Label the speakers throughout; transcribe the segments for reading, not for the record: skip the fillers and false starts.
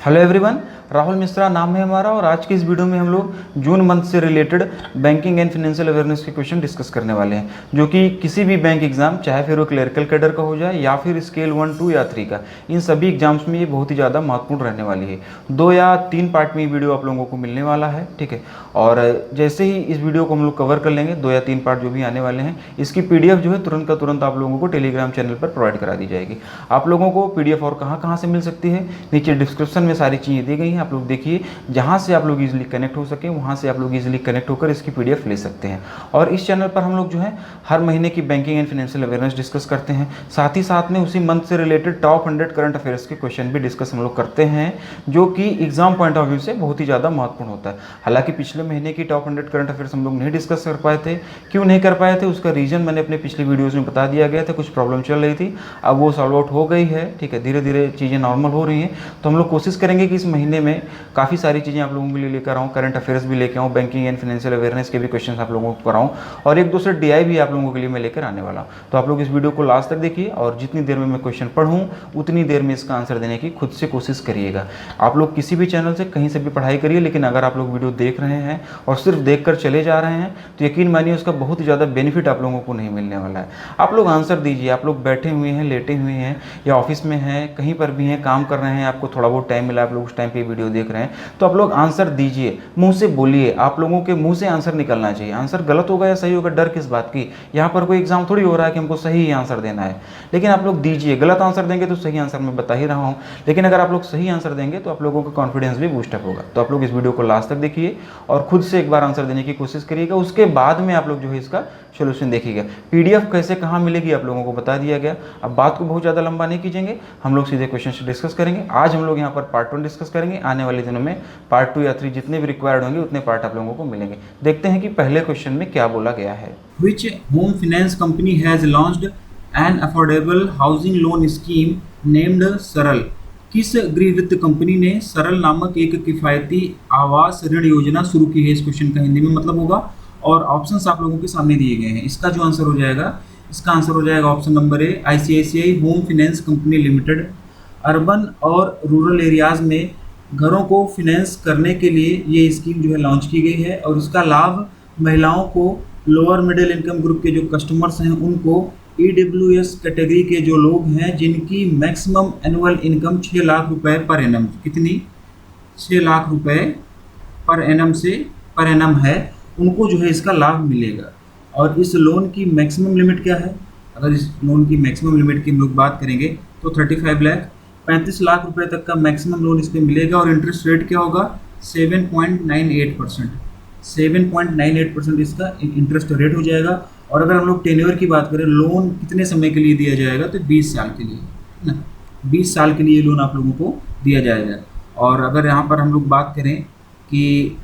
Speaker 1: Hello everyone, Rahul Mishra नाम है हमारा और आज की इस वीडियो में हम लोग जून मंथ से related banking and financial awareness के क्वेश्चन डिस्कस करने वाले हैं, जो कि किसी भी बैंक एग्जाम, चाहे फिर वो क्लरिकल कैडर का हो जाए या फिर स्केल 1, 2 या 3 का, इन सभी एग्जाम्स में ये बहुत ही ज़्यादा महत्वपूर्ण रहने वाली है। 2 या 3 पार्ट में ये वीडियो आप लोगों को मिलने वाला है, ठीक है। और जैसे ही इस वीडियो को हम लोग कवर कर लेंगे, 2 या 3 पार्ट जो भी आने वाले हैं, इसकी PDF जो है तुरंत का तुरंत आप लोगों को टेलीग्राम चैनल पर प्रोवाइड करा दी जाएगी। आप लोगों को PDF और कहाँ कहाँ से मिल सकती है, नीचे डिस्क्रिप्शन में सारी चीज़ें दी गई हैं, आप लोग देखिए, जहाँ से आप लोग इजीली कनेक्ट हो सके वहाँ से आप लोग इजीली कनेक्ट होकर इसकी PDF ले सकते हैं। और इस चैनल पर हम लोग जो है हर महीने की banking and financial awareness discuss करते हैं, साथ ही साथ में उसी मंथ से रिलेटेड टॉप 100 करंट अफेयर्स के क्वेश्चन भी डिस्कस हम लोग करते हैं, जो कि एग्जाम पॉइंट ऑफ व्यू से बहुत ही ज़्यादा महत्वपूर्ण होता है। हालांकि पिछले महीने की टॉप 100 करंट अफेयर्स हम लोग नहीं डिस्कस कर पाए थे। क्यों नहीं कर पाए थे, उसका रीज़न मैंने अपने पिछले वीडियोज़ में बता दिया गया था। कुछ प्रॉब्लम चल रही थी, अब वो सॉल्व आउट हो गई है, ठीक है। धीरे धीरे चीज़ें नॉर्मल हो रही हैं, तो हम लोग कोशिश करेंगे कि इस महीने में काफ़ी सारी चीज़ें आप लोगों के लिए लेकर आऊँ, करंट अफेयर्स भी लेकर आऊँ, बैंकिंग एंड फाइनेंशियल अवेयरनेस के भी क्वेश्चन आप लोगों को कराऊँ, और एक दूसरे DI भी आप लोगों के लिए मैं लेकर आने वाला हूँ। तो आप लोग इस वीडियो को लास्ट तक देखिए, और जितनी देर में मैं क्वेश्चन पढ़ूँ उतनी देर में इसका आंसर देने की खुद से कोशिश करिएगा। आप लोग किसी भी चैनल से कहीं से भी पढ़ाई करिए, लेकिन अगर आप लोग वीडियो देख रहे हैं और सिर्फ देख कर चले जा रहे हैं, तो यकीन मानिए उसका बहुत ही ज़्यादा बेनिफिट आप लोगों को नहीं मिलने वाला है। आप लोग आंसर दीजिए। आप लोग बैठे हुए हैं, लेटे हुए हैं, या ऑफिस में हैं, कहीं पर भी हैं, काम कर रहे हैं, आपको थोड़ा बहुत टाइम मिला, आप लोग उस टाइम पे वीडियो देख रहे हैं, तो आप लोग आंसर दीजिए, मुंह से बोलिए। आप लोगों के मुंह से आंसर निकलना चाहिए। आंसर गलत होगा या सही होगा, डर किस बात की। यहाँ पर कोई एग्जाम थोड़ी हो रहा है कि हमको सही आंसर देना है, लेकिन आप लोग दीजिए। गलत आंसर देंगे तो सही आंसर मैं बता ही रहा हूँ, लेकिन अगर आप लोग सही आंसर देंगे तो आप लोगों का कॉन्फिडेंस भी बूस्टअप होगा। तो आप लोग इस वीडियो को लास्ट तक देखिए और खुद से एक बार आंसर देने की कोशिश करिएगा। उसके बाद में आप लोग जो है इसका सोल्यूशन देखिएगा। PDF कैसे कहाँ मिलेगी आप लोगों को बता दिया गया। अब बात को बहुत ज़्यादा लंबा नहीं कीजिएंगे, हम लोग सीधे क्वेश्चन से डिस्कस करेंगे। आज हम लोग यहाँ पर पार्ट 1 डिस्कस करेंगे, आने वाले दिनों में पार्ट 2 या 3 जितने भी रिक्वायर्ड होंगे उतने पार्ट आप लोगों को मिलेंगे। देखते हैं कि पहले क्वेश्चन में क्या बोला गया है।
Speaker 2: Which home finance company has launched an affordable housing loan scheme named सरल? किस गृह वित्त कंपनी ने सरल नामक एक किफ़ायती आवास ऋण योजना शुरू की है? इस क्वेश्चन का हिंदी में मतलब होगा, और ऑप्शंस आप लोगों के सामने दिए गए हैं। इसका जो आंसर हो जाएगा, इसका आंसर हो जाएगा ऑप्शन नंबर ए, ICICI home finance company limited. Urban और रूरल एरियाज में घरों को फिनेंस करने के लिए ये स्कीम जो है लॉन्च की गई है, और इसका लाभ महिलाओं को, लोअर मिडिल इनकम ग्रुप के जो कस्टमर्स हैं उनको, EWS कैटेगरी के जो लोग हैं जिनकी मैक्सिमम एनुअल इनकम 6 लाख रुपए पर एनम, कितनी, 6 लाख रुपए पर एनम है, उनको जो है इसका लाभ मिलेगा। और इस लोन की मैक्सिमम लिमिट क्या है? अगर इस लोन की मैक्सिमम लिमिट की हम लोग बात करेंगे तो 35 लाख, 35 लाख रुपए तक का मैक्सिमम लोन इस पर मिलेगा। और इंटरेस्ट रेट क्या होगा? 7.98%। 7.98% इसका इंटरेस्ट रेट हो जाएगा। और अगर हम लोग टेन्योर की बात करें, लोन कितने समय के लिए दिया जाएगा, तो 20 साल के लिए, है ना। 20 साल के लिए लोन आप लोगों को दिया जाएगा। और अगर यहाँ पर हम लोग बात करें कि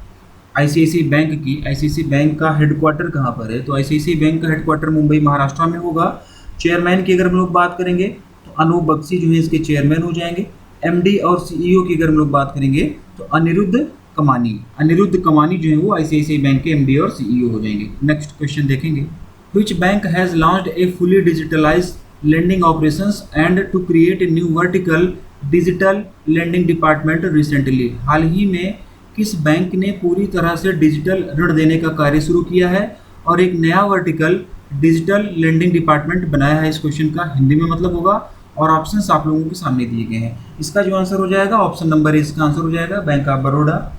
Speaker 2: ICICI बैंक की, ICICI बैंक का हेडक्वार्टर कहाँ पर है, तो ICICI बैंक का हेडक्वार्टर मुंबई महाराष्ट्र में होगा। चेयरमैन की अगर हम लोग बात करेंगे तो अनूप बख्शी जो है इसके चेयरमैन हो जाएंगे। MD और CEO की अगर हम लोग बात करेंगे तो अनिरुद्ध कमानी जो है वो ICICI बैंक के MD और CEO हो जाएंगे। नेक्स्ट क्वेश्चन देखेंगे। Which bank has launched a fully digitalized lending operations and to create a new vertical digital lending department recently? हाल ही में किस बैंक ने पूरी तरह से डिजिटल ऋण देने का कार्य शुरू किया है और एक नया वर्टिकल डिजिटल लेंडिंग डिपार्टमेंट बनाया है? इस क्वेश्चन का हिंदी में मतलब होगा, और ऑप्शंस आप लोगों के सामने दिए गए हैं। इसका जो आंसर हो जाएगा ऑप्शन नंबर ए, इसका आंसर हो जाएगा बैंक ऑफ बड़ौदा।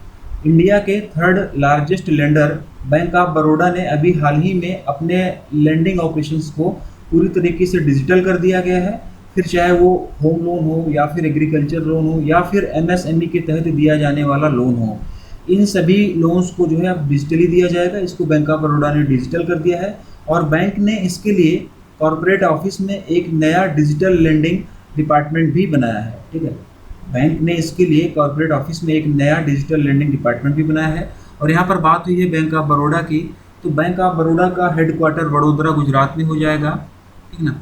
Speaker 2: इंडिया के 3rd largest lender bank of Baroda ने अभी हाल ही में अपने लेंडिंग ऑपरेशंस को पूरी तरीके से डिजिटल कर दिया गया है। फिर चाहे वो होम लोन हो, या फिर एग्रीकल्चर लोन हो, या फिर MSME के तहत दिया जाने वाला लोन हो, इन सभी लोन्स को जो है अब डिजिटली दिया जाएगा। इसको बैंक ऑफ बड़ौदा ने डिजिटल कर दिया है, और बैंक ने इसके लिए कॉर्पोरेट ऑफिस में एक नया डिजिटल लेंडिंग डिपार्टमेंट भी बनाया है, ठीक है। बैंक ने इसके लिए कॉर्पोरेट ऑफिस में एक नया डिजिटल लेंडिंग डिपार्टमेंट भी बनाया है। और यहाँ पर बात हुई है बैंक ऑफ बड़ौदा की, तो बैंक ऑफ बड़ौदा का हेडक्वार्टर वडोदरा गुजरात में हो जाएगा, ठीक ना।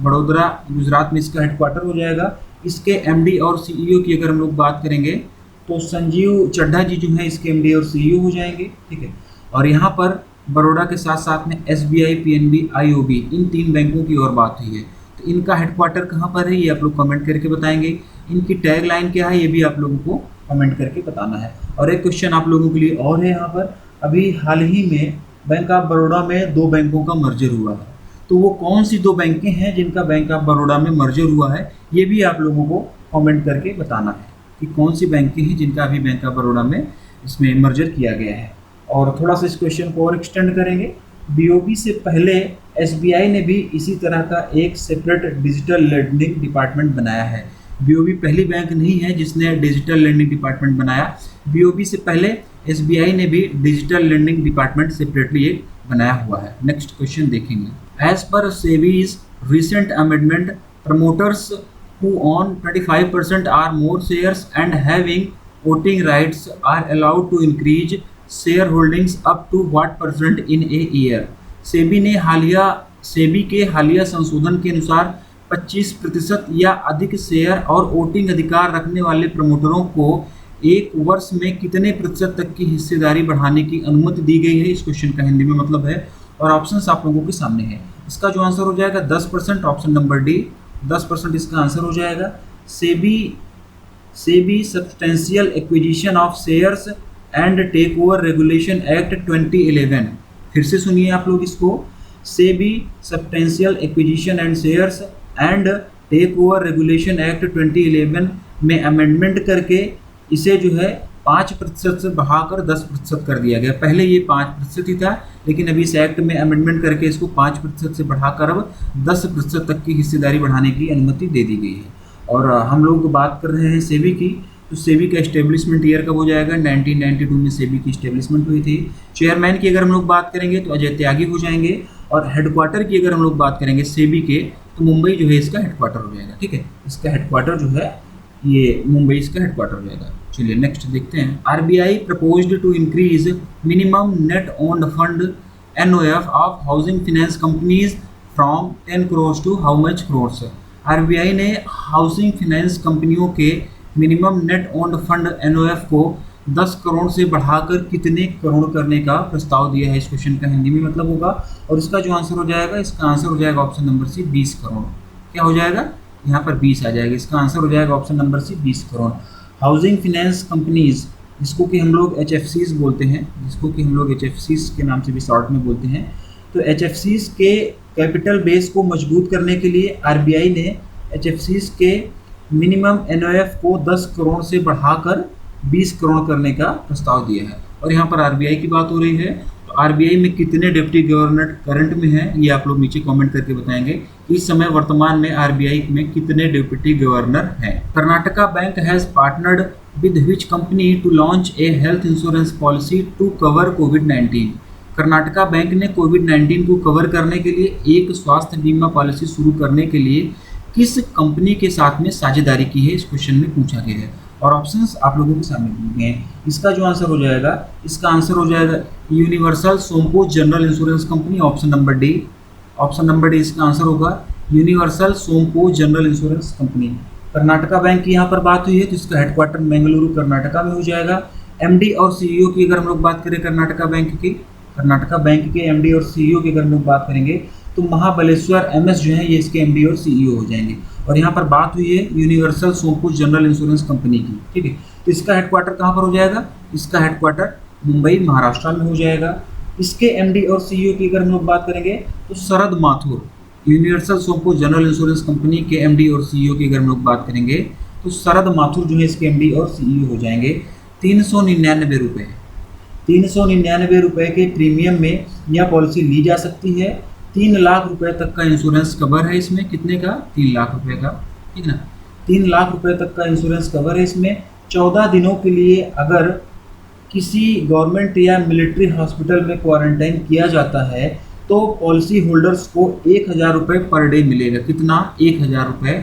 Speaker 2: वडोदरा गुजरात में इसका हेडक्वार्टर हो जाएगा। इसके MD और CEO की अगर हम लोग बात करेंगे तो संजीव चड्ढा जी जो हैं इसके MD और CEO हो जाएंगे, ठीक है। और यहाँ पर बड़ौदा के साथ साथ में SBI, PNB, IOB, इन 3 बैंकों की और बात हुई है। तो इनका हेडक्वार्टर कहाँ पर है ये आप लोग कमेंट करके बताएंगे। इनकी टैग लाइन क्या है ये भी आप लोगों को कमेंट करके बताना है। और एक क्वेश्चन आप लोगों के लिए और है यहाँ पर, अभी हाल ही में बैंक ऑफ बड़ौदा में 2 बैंकों का मर्जर हुआ है, तो वो कौन सी 2 बैंकें हैं जिनका बैंक ऑफ बड़ौदा में मर्जर हुआ है, ये भी आप लोगों को कमेंट करके बताना है कि कौन सी बैंकें हैं जिनका अभी बैंक ऑफ बड़ौदा में इसमें मर्जर किया गया है। और थोड़ा सा इस क्वेश्चन को और एक्सटेंड करेंगे, बीओबी से पहले एसबीआई ने भी इसी तरह का एक सेपरेट डिजिटल लेंडिंग डिपार्टमेंट बनाया है। बीओबी पहली बैंक नहीं है जिसने डिजिटल लेंडिंग डिपार्टमेंट बनाया, बीओबी से पहले एसबीआई ने भी डिजिटल लेंडिंग डिपार्टमेंट सेपरेटली एक बनाया हुआ है। नेक्स्ट क्वेश्चन देखेंगे, as per SEBI's recent amendment promoters who own 25% or more shares and having voting rights are allowed to increase shareholdings up to what percent in a year। SEBI के हालिया संशोधन के अनुसार 25% या अधिक शेयर और वोटिंग अधिकार रखने वाले प्रमोटरों को एक वर्ष में कितने प्रतिशत तक की हिस्सेदारी बढ़ाने की अनुमति दी गई है। इस क्वेश्चन का हिंदी में मतलब है, और ऑप्शंस आप लोगों के सामने है। इसका जो आंसर हो जाएगा 10%, ऑप्शन नंबर डी 10% इसका आंसर हो जाएगा। SEBI substantial acquisition of shares and take over regulation act 2011, फिर से सुनिए आप लोग इसको, SEBI substantial acquisition and shares and take over regulation act 2011 में अमेंडमेंट करके इसे जो है 5% से बढ़ाकर 10% कर दिया गया। पहले ये 5% ही था, लेकिन अभी इस एक्ट में अमेंडमेंट करके इसको 5% से बढ़ाकर अब 10% तक की हिस्सेदारी बढ़ाने की अनुमति दे दी गई है। और हम लोग बात कर रहे हैं सेबी की, तो सेबी का इस्टेब्लिशमेंट ईयर कब हो जाएगा, 1992 में सेबी की इस्टेब्लिशमेंट हुई थी। चेयरमैन की अगर हम लोग बात करेंगे तो अजय त्यागी हो जाएंगे, और हेडक्वार्टर की अगर हम लोग बात करेंगे सेबी के, तो मुंबई जो है इसका हेडक्वार्टर हो जाएगा। ठीक है, इसका हेडक्वार्टर जो है ये मुंबई इसका हेडक्वार्टर हो जाएगा। चलिए नेक्स्ट देखते हैं, RBI proposed to increase minimum net owned fund NOF of housing finance companies from 10 crore to how much crore. RBI ने हाउसिंग फाइनेंस कंपनियों के minimum net owned fund NOF को 10 करोड़ से बढ़ाकर कितने करोड़ करने का प्रस्ताव दिया है। इस क्वेश्चन का हिंदी में मतलब होगा, और इसका जो आंसर हो जाएगा, इसका आंसर हो जाएगा ऑप्शन नंबर सी 20 करोड़। क्या हो जाएगा, यहाँ पर 20 आ जाएगा, इसका आंसर हो जाएगा option number C 20 crore. Housing finance companies, जिसको कि हम लोग HFCs बोलते हैं, जिसको कि हम लोग HFCs के नाम से भी शॉर्ट में बोलते हैं, तो HFCs के कैपिटल बेस को मजबूत करने के लिए आरबीआई ने HFCs के मिनिमम एनओएफ को 10 करोड़ से बढ़ाकर 20 करोड़ करने का प्रस्ताव दिया है। और यहाँ पर आरबीआई की बात हो रही है, तो आरबीआई में कितने डिप्टी गवर्नर करंट में हैं, ये आप लोग नीचे कमेंट करके बताएंगे। इस समय वर्तमान में आरबीआई में कितने डिप्टी गवर्नर हैं। Karnataka bank has partnered with which company to launch a health insurance policy to cover कोविड-19। कर्नाटका बैंक ने कोविड-19 को कवर करने के लिए एक स्वास्थ्य बीमा पॉलिसी शुरू करने के लिए किस कंपनी के साथ में साझेदारी की है, इस क्वेश्चन में पूछा गया है। और ऑप्शंस आप लोगों के सामने दिए हैं। इसका जो आंसर हो जाएगा, इसका आंसर हो जाएगा universal Sompo general insurance company, option number D. Option number D इसका आंसर होगा, universal Sompo general insurance company. Karnataka bank की यहाँ पर बात हुई है, तो इसका हेडक्वार्टर बेंगलुरु कर्नाटका में हो जाएगा। एमडी और सीईओ की अगर हम लोग बात करें कर्नाटका बैंक की, कर्नाटका बैंक के एमडी और सीईओ की अगर हम लोग बात करेंगे, तो महाबलेश्वर एमएस जो है ये इसके एमडी और सीईओ हो जाएंगे। और यहाँ पर बात हुई है universal Sompo general insurance company की। ठीक है, तो इसका हेडक्वार्टर कहाँ पर हो जाएगा, इसका हेडक्वार्टर मुंबई महाराष्ट्र में हो जाएगा। इसके एमडी और सीईओ की अगर हम लोग बात करेंगे, तो Sharad Mathur, universal Sompo general insurance company के एमडी और सीईओ की अगर हम लोग बात करेंगे, तो शरद माथुर जो है इसके एमडी और सीईओ हो जाएंगे। 399 रुपये, 399 रुपये के प्रीमियम में यह पॉलिसी ली जा सकती है। 3 लाख रुपए तक का इंश्योरेंस कवर है इसमें, कितने का, 3 लाख रुपए का, ठीक ना, 3 लाख रुपए तक का इंश्योरेंस कवर है इसमें। 14 दिनों के लिए अगर किसी गवर्नमेंट या मिलिट्री हॉस्पिटल में क्वारंटाइन किया जाता है, तो पॉलिसी होल्डर्स को 1000 रुपये पर डे मिलेगा। कितना, 1000 रुपये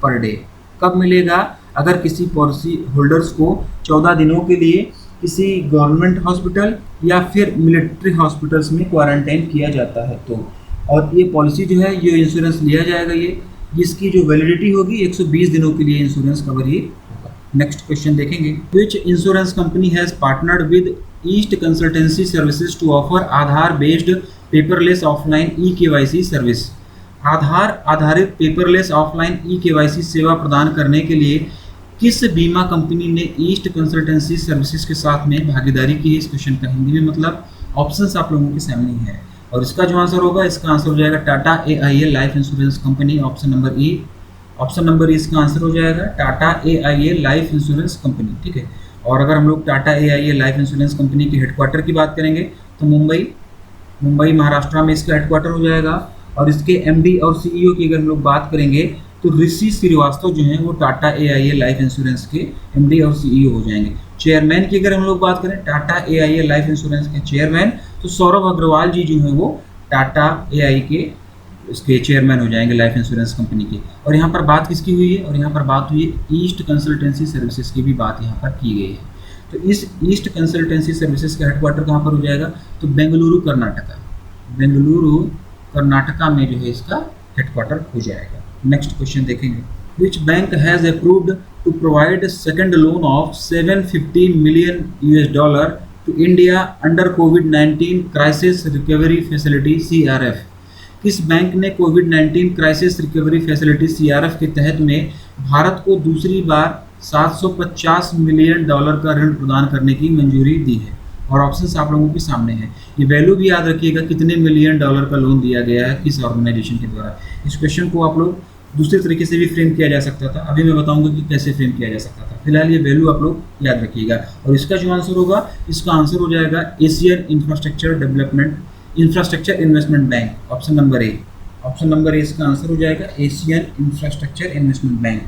Speaker 2: पर डे। कब मिलेगा, अगर किसी पॉलिसी होल्डर्स को 14 दिनों के लिए किसी गवर्नमेंट हॉस्पिटल या फिर मिलिट्री हॉस्पिटल्स में क्वारंटाइन किया जाता है तो। और ये पॉलिसी जो है, ये इंश्योरेंस लिया जाएगा, ये जिसकी जो वैलिडिटी होगी 120 दिनों के लिए इंश्योरेंस कवर ये होगा। नेक्स्ट क्वेश्चन देखेंगे, which insurance company has partnered with east consultancy services to offer Aadhaar based paperless offline e-KYC service. Aadhaar आधारित पेपरलेस ऑफलाइन ई-केवाईसी सेवा प्रदान करने के लिए किस बीमा कंपनी ने ईस्ट कंसल्टेंसी सर्विसेज के साथ में भागीदारी की है? इस क्वेश्चन का हिंदी में मतलब ऑप्शंस आप लोगों के सामने है, और इसका जो आंसर होगा, इसका आंसर हो जाएगा Tata AIA life insurance company, option number E. Option number ई इसका आंसर हो जाएगा Tata AIA life insurance company, ठीक है। और अगर हम लोग Tata AIA life insurance company के हेडक्वार्टर की बात करेंगे तो मुंबई महाराष्ट्र में इसका हेडक्वार्टर हो जाएगा। और इसके MD और CEO की अगर हम लोग बात करेंगे तो ऋषि श्रीवास्तव जो हैं वो टाटा AIA लाइफ इंश्योरेंस के MD और CEO हो जाएंगे। चेयरमैन की अगर हम लोग बात करें टाटा AIA लाइफ इंश्योरेंस के चेयरमैन, तो सौरभ अग्रवाल जी जो हैं वो टाटा AI के उसके चेयरमैन हो जाएंगे लाइफ इंश्योरेंस कंपनी के। और यहाँ पर बात किसकी हुई है? और यहाँ पर बात हुई है ईस्ट कंसल्टेंसी सर्विसेज की भी बात यहाँ पर की गई है। तो इस ईस्ट कंसल्टेंसी सर्विसेज का हेडक्वार्टर कहाँ पर हो जाएगा? तो बेंगलुरु कर्नाटका में जो है इसका हेडक्वार्टर हो जाएगा। नेक्स्ट क्वेश्चन देखेंगे, which bank has approved to provide second loan of $750 million to India under कोविड-19 क्राइसिस रिकवरी फैसिलिटी CRF? किस बैंक ने कोविड-19 क्राइसिस रिकवरी फैसिलिटी CRF के तहत में भारत को दूसरी बार $750 मिलियन का ऋण प्रदान करने की मंजूरी दी है? और ऑप्शंस आप लोगों के सामने हैं। ये वैल्यू भी याद रखिएगा, कितने मिलियन डॉलर का लोन दिया गया है किस ऑर्गेनाइजेशन के द्वारा। इस क्वेश्चन को आप लोग दूसरे तरीके से भी फ्रेम किया जा सकता था, अभी मैं बताऊंगा कि कैसे फ्रेम किया जा सकता था। फिलहाल ये वैल्यू आप लोग याद रखिएगा। और इसका जो आंसर होगा, इसका आंसर हो जाएगा Asian infrastructure investment bank, option number A. Option number A इसका आंसर हो जाएगा एशियन इंफ्रास्ट्रक्चर इन्वेस्टमेंट बैंक।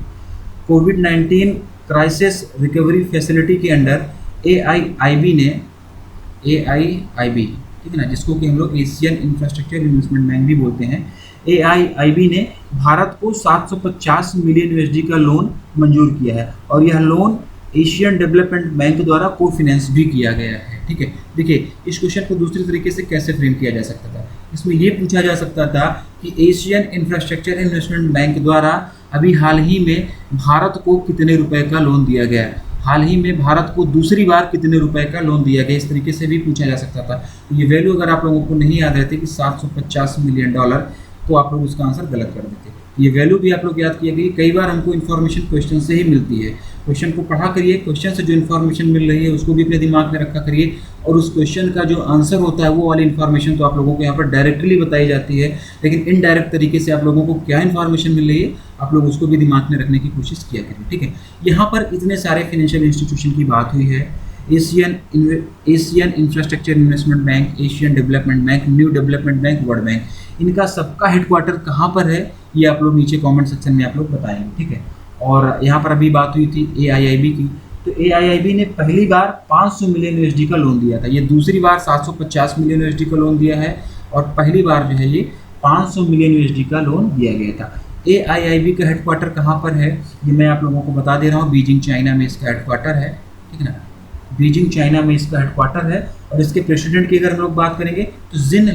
Speaker 2: कोविड-19 क्राइसिस रिकवरी फैसिलिटी के अंडर AIIB, ठीक है ना, जिसको कि हम लोग एशियन इंफ्रास्ट्रक्चर इन्वेस्टमेंट बैंक भी बोलते हैं, AIIB ने भारत को $750 मिलियन का लोन मंजूर किया है। और यह लोन एशियन डेवलपमेंट बैंक द्वारा को फाइनेंस भी किया गया है, ठीक है। देखिए, इस क्वेश्चन को दूसरी तरीके से कैसे फ्रेम किया जा सकता था? इसमें ये पूछा जा सकता था कि एशियन इंफ्रास्ट्रक्चर इन्वेस्टमेंट बैंक द्वारा अभी हाल ही में भारत को कितने रुपए का लोन दिया गया है, हाल ही में भारत को दूसरी बार कितने रुपए का लोन दिया गया, इस तरीके से भी पूछा जा सकता था। तो ये वैल्यू अगर आप लोगों को नहीं याद रहती कि $750 मिलियन, तो आप लोग उसका आंसर गलत कर देते। ये वैल्यू भी आप लोग याद किया कि कई बार हमको इन्फॉर्मेशन क्वेश्चन से ही मिलती है। क्वेश्चन को पढ़ा करिए, क्वेश्चन से जो इन्फॉर्मेशन मिल रही है उसको भी अपने दिमाग में रखा करिए, और उस क्वेश्चन का जो आंसर होता है वो वाली इन्फॉर्मेशन तो आप लोगों को यहाँ पर डायरेक्टली बताई जाती है, लेकिन इनडायरेक्ट तरीके से आप लोगों को क्या इन्फॉर्मेशन मिल रही है आप लोग उसको भी दिमाग में रखने की कोशिश किया करिए, ठीक है। यहाँ पर इतने सारे फाइनेंशियल इंस्टीट्यूशन की बात हुई है, Asian infrastructure investment bank, Asian development bank, new development bank, world bank, इनका सबका हेडक्वार्टर कहाँ पर है ये आप लोग नीचे कमेंट सेक्शन में आप लोग बताएंगे, ठीक है। और यहाँ पर अभी बात हुई थी AIIB की, तो AIIB ने पहली बार $500 मिलियन का लोन दिया था, ये दूसरी बार $750 मिलियन का लोन दिया है, और पहली बार जो है ये $500 मिलियन का लोन दिया गया था। AIIB का हेडक्वार्टर कहाँ पर है ये मैं आप लोगों को बता दे रहा हूँ, बीजिंग चाइना में इसका हेडक्वार्टर है, ठीक है ना, बीजिंग चाइना में इसका हेडक्वार्टर है। और इसके प्रेसिडेंट की अगर हम लोग बात करेंगे तो जिन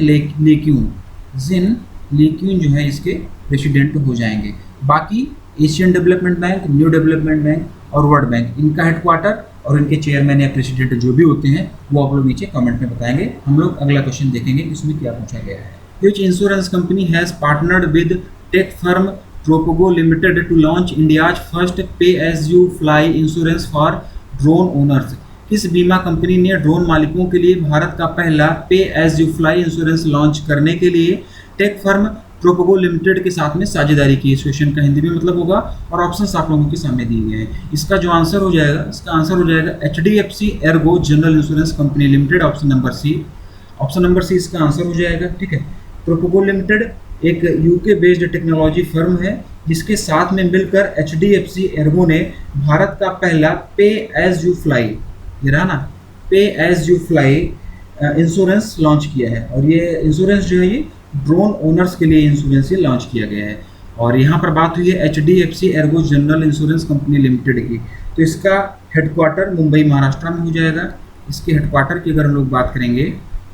Speaker 2: लेक्यून जो है इसके प्रेसिडेंट हो जाएंगे। बाकी Asian development bank, new development bank और वर्ल्ड बैंक, इनका हेडक्वार्टर और इनके चेयरमैन या प्रेसिडेंट जो भी होते हैं वो आप लोग नीचे कमेंट में बताएंगे। हम लोग अगला क्वेश्चन देखेंगे इसमें क्या पूछा गया है। Which insurance company has partnered with tech firm Tropogo limited to launch India's first pay as you fly insurance for drone owners? किस बीमा कंपनी ने ड्रोन मालिकों के लिए भारत का पहला pay as you fly insurance launch करने के लिए टेक फर्म ट्रोपोगो लिमिटेड के साथ में साझेदारी की? इस क्वेश्चन का हिंदी में मतलब होगा, और ऑप्शंस आप लोगों के सामने दिए गए हैं। इसका जो आंसर हो जाएगा, इसका आंसर हो जाएगा HDFC Ergo general insurance company limited, option number C. Option number C इसका आंसर हो जाएगा, ठीक है। ट्रोपोगो लिमिटेड एक UK बेस्ड टेक्नोलॉजी फर्म है जिसके साथ में मिलकर HDFC एर्गो ने भारत का पहला पे एज यू फ्लाई, ये रहा ना, pay as you fly insurance launch किया है। और ये इंश्योरेंस जो है ये ड्रोन ओनर्स के लिए इंश्योरेंस ये लॉन्च किया गया है। और यहाँ पर बात हुई है HDFC Ergo general insurance company limited की, तो इसका हेडक्वार्टर मुंबई महाराष्ट्र में हो जाएगा। इसके हेडक्वार्टर की अगर हम लोग बात करेंगे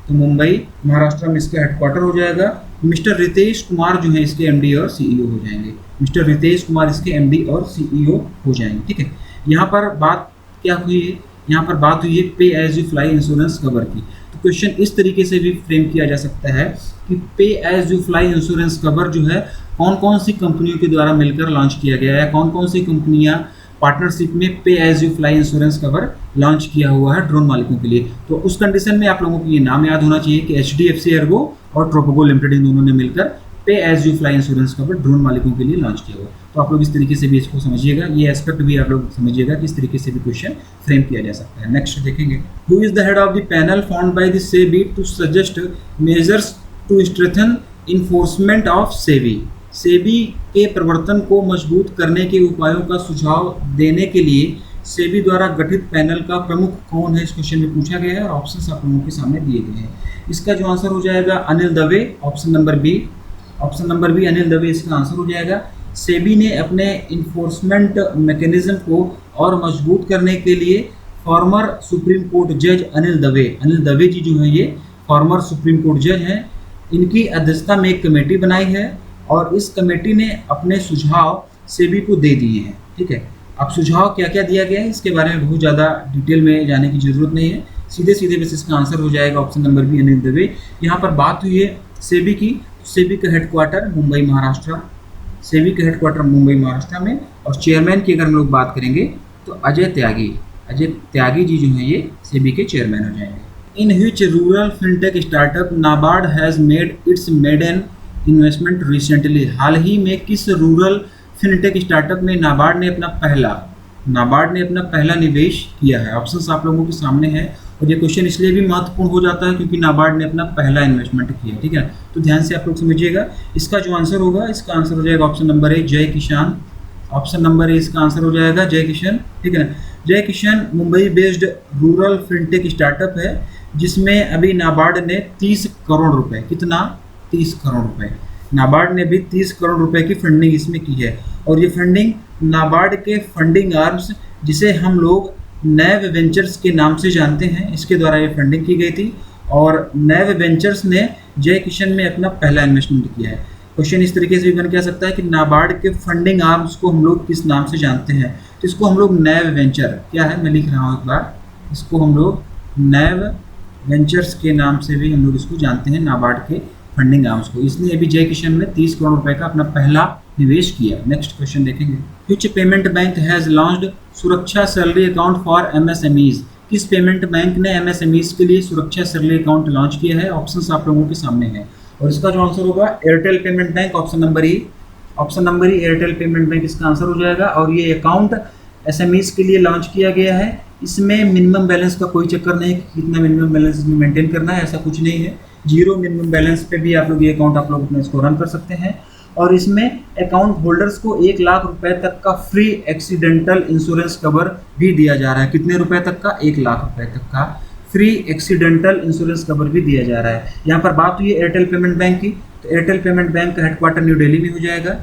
Speaker 2: तो मुंबई महाराष्ट्र में इसका हेडक्वार्टर हो जाएगा। मिस्टर रितेश कुमार जो है इसके MD और CEO हो जाएंगे। मिस्टर रितेश कुमार इसके MD और CEO हो जाएंगे, ठीक है। यहाँ पर बात क्या हुई है, यहाँ पर बात हुई है pay as you fly insurance cover की। तो क्वेश्चन इस तरीके से भी फ्रेम किया जा सकता है कि pay as you fly insurance cover जो है कौन कौन सी कंपनियों के द्वारा मिलकर लॉन्च किया गया है, कौन कौन सी कंपनियां पार्टनरशिप में pay as you fly insurance cover launch किया हुआ है ड्रोन मालिकों के लिए। तो उस कंडीशन में आप लोगों को ये नाम याद होना चाहिए कि HDFC एर्गो और ट्रोपोगो लिमिटेड इन दोनों ने मिलकर pay as you fly insurance cover drone मालिकों के लिए लॉन्च किया हुआ। तो आप लोग इस तरीके से भी इसको समझिएगा, ये एस्पेक्ट भी आप लोग समझिएगा कि इस तरीके से भी क्वेश्चन फ्रेम किया जा सकता है। नेक्स्ट देखेंगे, who is the head of the panel found by the SEBI to suggest measures to strengthen enforcement of SEBI. SEBI के प्रवर्तन को मजबूत करने के उपायों का सुझाव देने के लिए सेबी द्वारा गठित पैनल का प्रमुख कौन है, इस क्वेश्चन में पूछा गया है और ऑप्शंस आप लोगों के सामने दिए गए हैं। इसका जो आंसर हो जाएगा Anil Dave, option number B. Option number B Anil Dave इसका आंसर हो जाएगा। सेबी ने अपने इन्फोर्समेंट मैकेनिज्म को और मजबूत करने के लिए फॉर्मर सुप्रीम कोर्ट जज अनिल दवे जी जो है ये फॉर्मर सुप्रीम कोर्ट जज हैं, इनकी अध्यक्षता में एक कमेटी बनाई है और इस कमेटी ने अपने सुझाव सेबी को दे दिए हैं। ठीक है, अब सुझाव क्या क्या दिया गया है इसके बारे में बहुत ज़्यादा डिटेल में जाने की जरूरत नहीं है, सीधे सीधे बस इसका आंसर हो जाएगा option number B Anil Dave. यहाँ पर बात हुई है सेबी की, सेबी का हेडक्वार्टर मुंबई महाराष्ट्र, सेबी का हेडक्वार्टर मुंबई महाराष्ट्र में, और चेयरमैन की अगर हम लोग बात करेंगे तो अजय त्यागी जी जो हैं ये सेबी के चेयरमैन हो जाएंगे। In which rural fintech startup NABARD has made its maiden investment recently. हाल ही में किस रूरल फिनटेक स्टार्टअप में नाबार्ड ने अपना पहला निवेश किया है। ऑप्शंस आप लोगों के सामने है और ये क्वेश्चन इसलिए भी महत्वपूर्ण हो जाता है क्योंकि नाबार्ड ने अपना पहला इन्वेस्टमेंट किया। ठीक है, तो ध्यान से आप लोग समझिएगा। इसका जो आंसर होगा, इसका आंसर हो जाएगा ऑप्शन नंबर ए जय किसान। ऑप्शन नंबर ए इसका आंसर हो जाएगा जय किशन। ठीक है ना, जय Kishan Mumbai based rural fintech startup है जिसमें अभी नाबार्ड ने 30 करोड़ रुपए, कितना 30 करोड़ रुपए, नाबार्ड ने भी 30 करोड़ रुपए की फंडिंग इसमें की है। और ये फंडिंग नाबार्ड के फंडिंग आर्म्स जिसे हम लोग नैव वेंचर्स के नाम से जानते हैं, इसके द्वारा ये फंडिंग की गई थी और नैव वेंचर्स ने जय किशन में अपना पहला इन्वेस्टमेंट किया है। क्वेश्चन इस तरीके से भी बन के आ सकता है कि नाबार्ड के फंडिंग आर्म्स को हम लोग किस नाम से जानते हैं, तो इसको हम लोग नैव वेंचर, क्या है मैं लिख रहा हूँ एक बार, इसको हम लोग नैव वेंचर्स के नाम से भी हम लोग इसको जानते हैं, नाबार्ड के फंडिंग आर्म्स को। इसने अभी जय किशन में 30 करोड़ रुपए का अपना पहला निवेश किया। नेक्स्ट क्वेश्चन देखेंगे, which payment bank has launched सुरक्षा सैलरी अकाउंट फॉर MSMEs। किस पेमेंट बैंक ने MSMEs के लिए सुरक्षा सैलरी अकाउंट लॉन्च किया है। ऑप्शंस आप लोगों के सामने है और इसका जो आंसर होगा Airtel payment bank, option number ई एयरटेल पेमेंट बैंक इसका आंसर हो जाएगा। और ये अकाउंट SMEs के लिए लॉन्च किया गया है। इसमें मिनिमम बैलेंस का कोई चक्कर नहीं, कितना मिनिमम बैलेंस इसमें मेंटेन करना है ऐसा कुछ नहीं है, 0 मिनिमम बैलेंस पे भी आप लोग ये अकाउंट आप लोग अपना इसको रन कर सकते हैं। और इसमें अकाउंट होल्डर्स को 1 लाख रुपए तक का फ्री एक्सीडेंटल इंश्योरेंस कवर भी दिया जा रहा है। कितने रुपए तक का, 1 लाख रुपए तक का फ्री एक्सीडेंटल इंश्योरेंस कवर भी दिया जा रहा है। यहाँ पर बात हुई है एयरटेल पेमेंट बैंक की, तो एयरटेल पेमेंट बैंक का हेडक्वार्टर न्यू दिल्ली में हो जाएगा,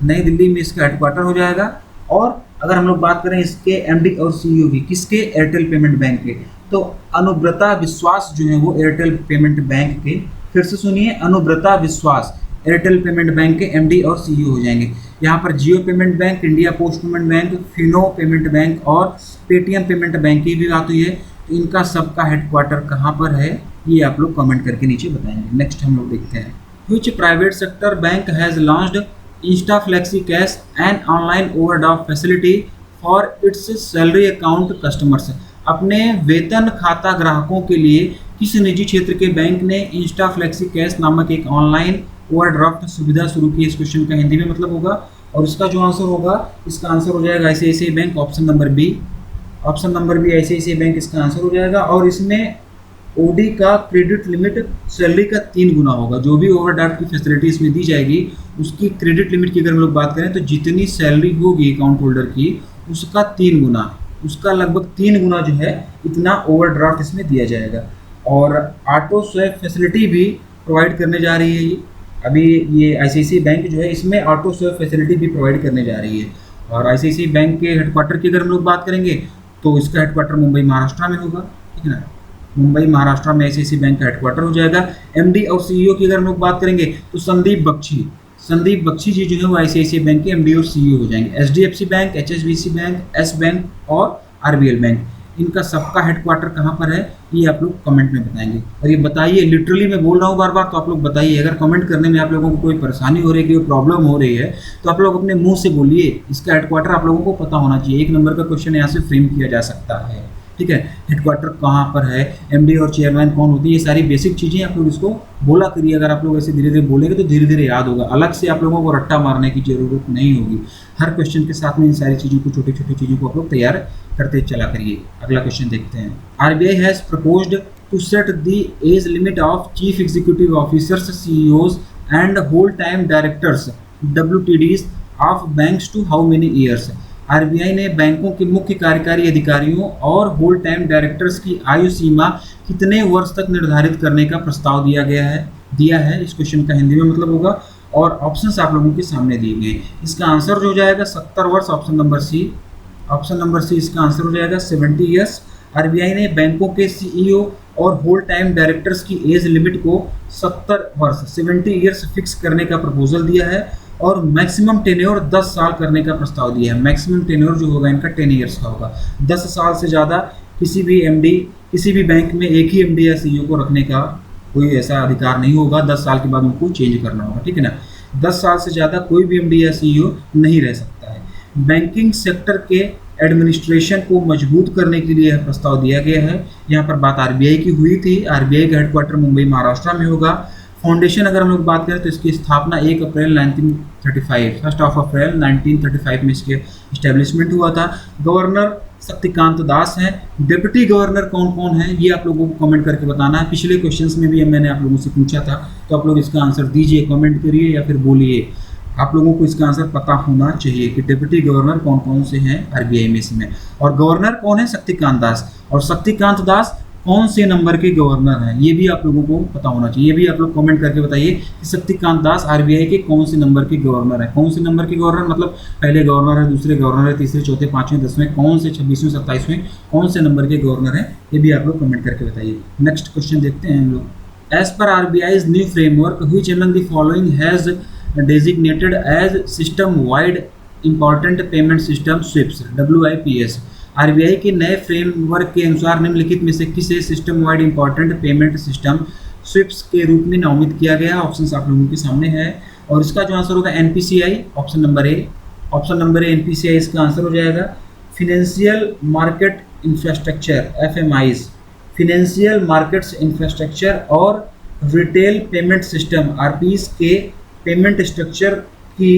Speaker 2: नई दिल्ली में इसका हेडक्वार्टर हो जाएगा। और अगर हम लोग बात करें इसके MD और CEO की, किसके, एयरटेल पेमेंट बैंक के, तो अनुव्रता विश्वास जो है वो एयरटेल पेमेंट बैंक के, फिर से सुनिए, Anubrata Vishwas Airtel payment bank के MD और CEO हो जाएंगे। यहाँ पर Jio payment bank, India post payment bank, Fino payment bank और पेटीएम पेमेंट बैंक की भी बात हुई है। तो इनका सबका हेडक्वार्टर कहाँ पर है ये आप लोग कमेंट करके नीचे बताएंगे। नेक्स्ट हम लोग देखते हैं, which private sector bank has launched Insta flexi cash and online overdraft facility for its salary account customers. अपने वेतन खाता ग्राहकों के लिए किस निजी क्षेत्र के बैंक ने इंस्टा फ्लेक्सी कैश नामक एक ऑनलाइन ओवरड्राफ्ट सुविधा शुरू की। इस क्वेश्चन का हिंदी में मतलब होगा और इसका जो आंसर होगा, इसका आंसर हो जाएगा ICICI bank, option number B ICICI bank इसका आंसर हो जाएगा। और इसमें OD का क्रेडिट लिमिट सैलरी का 3 गुना होगा। जो भी ओवरड्राफ्ट की फैसिलिटी इसमें दी जाएगी उसकी क्रेडिट लिमिट की अगर हम लोग बात करें तो जितनी सैलरी होगी अकाउंट होल्डर की उसका 3 गुना, उसका लगभग 3 गुना जो है इतना ओवरड्राफ्ट इसमें दिया जाएगा। और ऑटो स्वैप फैसिलिटी भी प्रोवाइड करने जा रही है ये, अभी ये ICICI बैंक जो है इसमें ऑटो स्वैप फैसिलिटी भी प्रोवाइड करने जा रही है। और ICICI बैंक के हेडक्वार्टर की अगर हम लोग बात करेंगे तो इसका हेडक्वार्टर मुंबई महाराष्ट्र में होगा, ठीक है ना, मुंबई महाराष्ट्र में ICICI बैंक का हेडक्वार्टर हो जाएगा। MD और CEO की अगर हम लोग बात करेंगे तो संदीप बख्शी जी जो है वो ICICI बैंक के MD और CEO हो जाएंगे। HDFC bank, HSBC bank, S bank और RBL बैंक, इनका सबका हेडक्वार्टर कहाँ पर है ये आप लोग कमेंट में बताएंगे। और ये बताइए, लिटरली मैं बोल रहा हूँ बार बार, तो आप लोग बताइए। अगर कमेंट करने में आप लोगों को कोई परेशानी हो रही है, कोई प्रॉब्लम हो रही है, तो आप लोग अपने मुंह से बोलिए। इसका हेडक्वार्टर आप लोगों को पता होना चाहिए। 1 नंबर का क्वेश्चन यहाँ से फ्रेम किया जा सकता है, ठीक है। हेडक्वार्टर कहाँ पर है, एमडी और चेयरमैन कौन होती है, ये सारी बेसिक चीज़ें आप लोग इसको बोला करिए। अगर आप लोग ऐसे धीरे धीरे बोलेंगे तो धीरे धीरे याद होगा। अलग से आप लोगों को रट्टा मारने की जरूरत नहीं होगी। हर क्वेश्चन के साथ में इन सारी चीज़ों को, छोटी छोटी चीज़ों को आप लोग तैयार करते चला करिए। अगला क्वेश्चन देखते हैं। RBI has proposed to set the age limit of chief executive officers, CEOs and whole time directors, WTDs of banks to how many years. RBI ने बैंकों के मुख्य कार्यकारी अधिकारियों और होल टाइम डायरेक्टर्स की आयु सीमा कितने वर्ष तक निर्धारित करने का प्रस्ताव दिया है। इस क्वेश्चन का हिंदी में मतलब होगा, और ऑप्शंस आप लोगों के सामने दिए गए। इसका आंसर जो हो जाएगा 70 वर्ष, option number C. Option number C इसका आंसर हो जाएगा 70 ईयर्स। आरबीआई ने बैंकों के सीईओ और होल टाइम डायरेक्टर्स की एज लिमिट को 70 वर्ष 70 ईयर्स फिक्स करने का प्रपोजल दिया है, और मैक्सिमम टेन्योर 10 साल करने का प्रस्ताव दिया है। मैक्सिमम टेन्योर जो होगा इनका 10 ईयर्स का होगा। 10 साल से ज़्यादा किसी भी एमडी, किसी भी बैंक में एक ही एमडी या सीईओ को रखने का कोई ऐसा अधिकार नहीं होगा। 10 साल के बाद उनको चेंज करना होगा, ठीक है ना। 10 साल से ज़्यादा कोई भी एमडी या सीईओ नहीं रह सकता है। बैंकिंग सेक्टर के एडमिनिस्ट्रेशन को मजबूत करने के लिए यह प्रस्ताव दिया गया है। यहाँ पर बात आरबीआई की हुई थी। आरबीआई का हेडक्वार्टर मुंबई महाराष्ट्र में होगा। फाउंडेशन अगर हम लोग बात करें तो इसकी स्थापना 1 अप्रैल 1935, 1 अप्रैल 1935 में इसके इस्टेब्लिशमेंट हुआ था। गवर्नर शक्तिकांत दास हैं। डिप्टी गवर्नर कौन कौन है, ये आप लोगों को कमेंट करके बताना है। पिछले क्वेश्चंस में भी मैंने आप लोगों से पूछा था, तो आप लोग इसका आंसर दीजिए, कमेंट करिए या फिर बोलिए। आप लोगों को इसका आंसर पता होना चाहिए कि डिप्टी गवर्नर कौन कौन से हैं आरबीआई में इसमें, और गवर्नर कौन है, शक्तिकांत दास। और शक्तिकांत दास कौन से नंबर के गवर्नर हैं, ये भी आप लोगों को पता होना चाहिए। ये भी आप लोग कमेंट करके बताइए कि शक्तिकांत दास आरबीआई के कौन से नंबर के गवर्नर हैं। कौन से नंबर के गवर्नर मतलब पहले गवर्नर है, दूसरे गवर्नर है, तीसरे, चौथे, पाँचवें, 10वें, कौन से 26वें, 27वें, कौन से नंबर के गवर्नर हैं, ये भी आप लोग कमेंट करके बताइए। नेक्स्ट क्वेश्चन देखते हैं हम लोग। As per RBI new framework which among the following has designated as system wide important payment system SWIFT WIPS। RBI के नए फ्रेमवर्क के अनुसार निम्नलिखित में से किसे system wide important payment system SWIFT के रूप में नामित किया गया। ऑप्शंस आप लोगों के सामने है, और इसका जो आंसर होगा NPCI, option number A. Option number A NPCI इसका आंसर हो जाएगा। Financial market infrastructure FMIs, financial markets infrastructure और रिटेल पेमेंट सिस्टम आरपीएस के पेमेंट स्ट्रक्चर की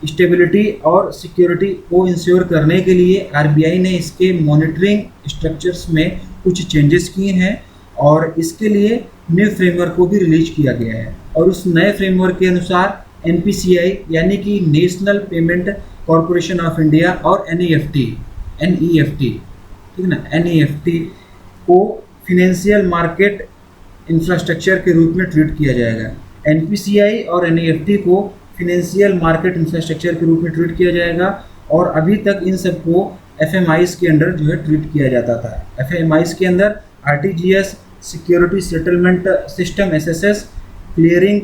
Speaker 2: स्टेबिलिटी और सिक्योरिटी को इंश्योर करने के लिए आरबीआई ने इसके मॉनिटरिंग स्ट्रक्चर्स में कुछ चेंजेस किए हैं, और इसके लिए न्यू फ्रेमवर्क को भी रिलीज किया गया है। और उस नए फ्रेमवर्क के अनुसार एनपीसीआई यानी कि national payment corporation of India और एनईएफटी ठीक है ना, एनईएफटी को फिनेंशियल मार्केट इंफ्रास्ट्रक्चर के रूप में ट्रीट किया जाएगा। एनपीसीआई और एनईएफटी को फिनेंशियल मार्केट इंफ्रास्ट्रक्चर के रूप में ट्रीट किया जाएगा, और अभी तक इन सबको एफएमआईज के अंडर जो है ट्रीट किया जाता था। एफएमआईज के अंदर RTGS, security settlement system SSS, clearing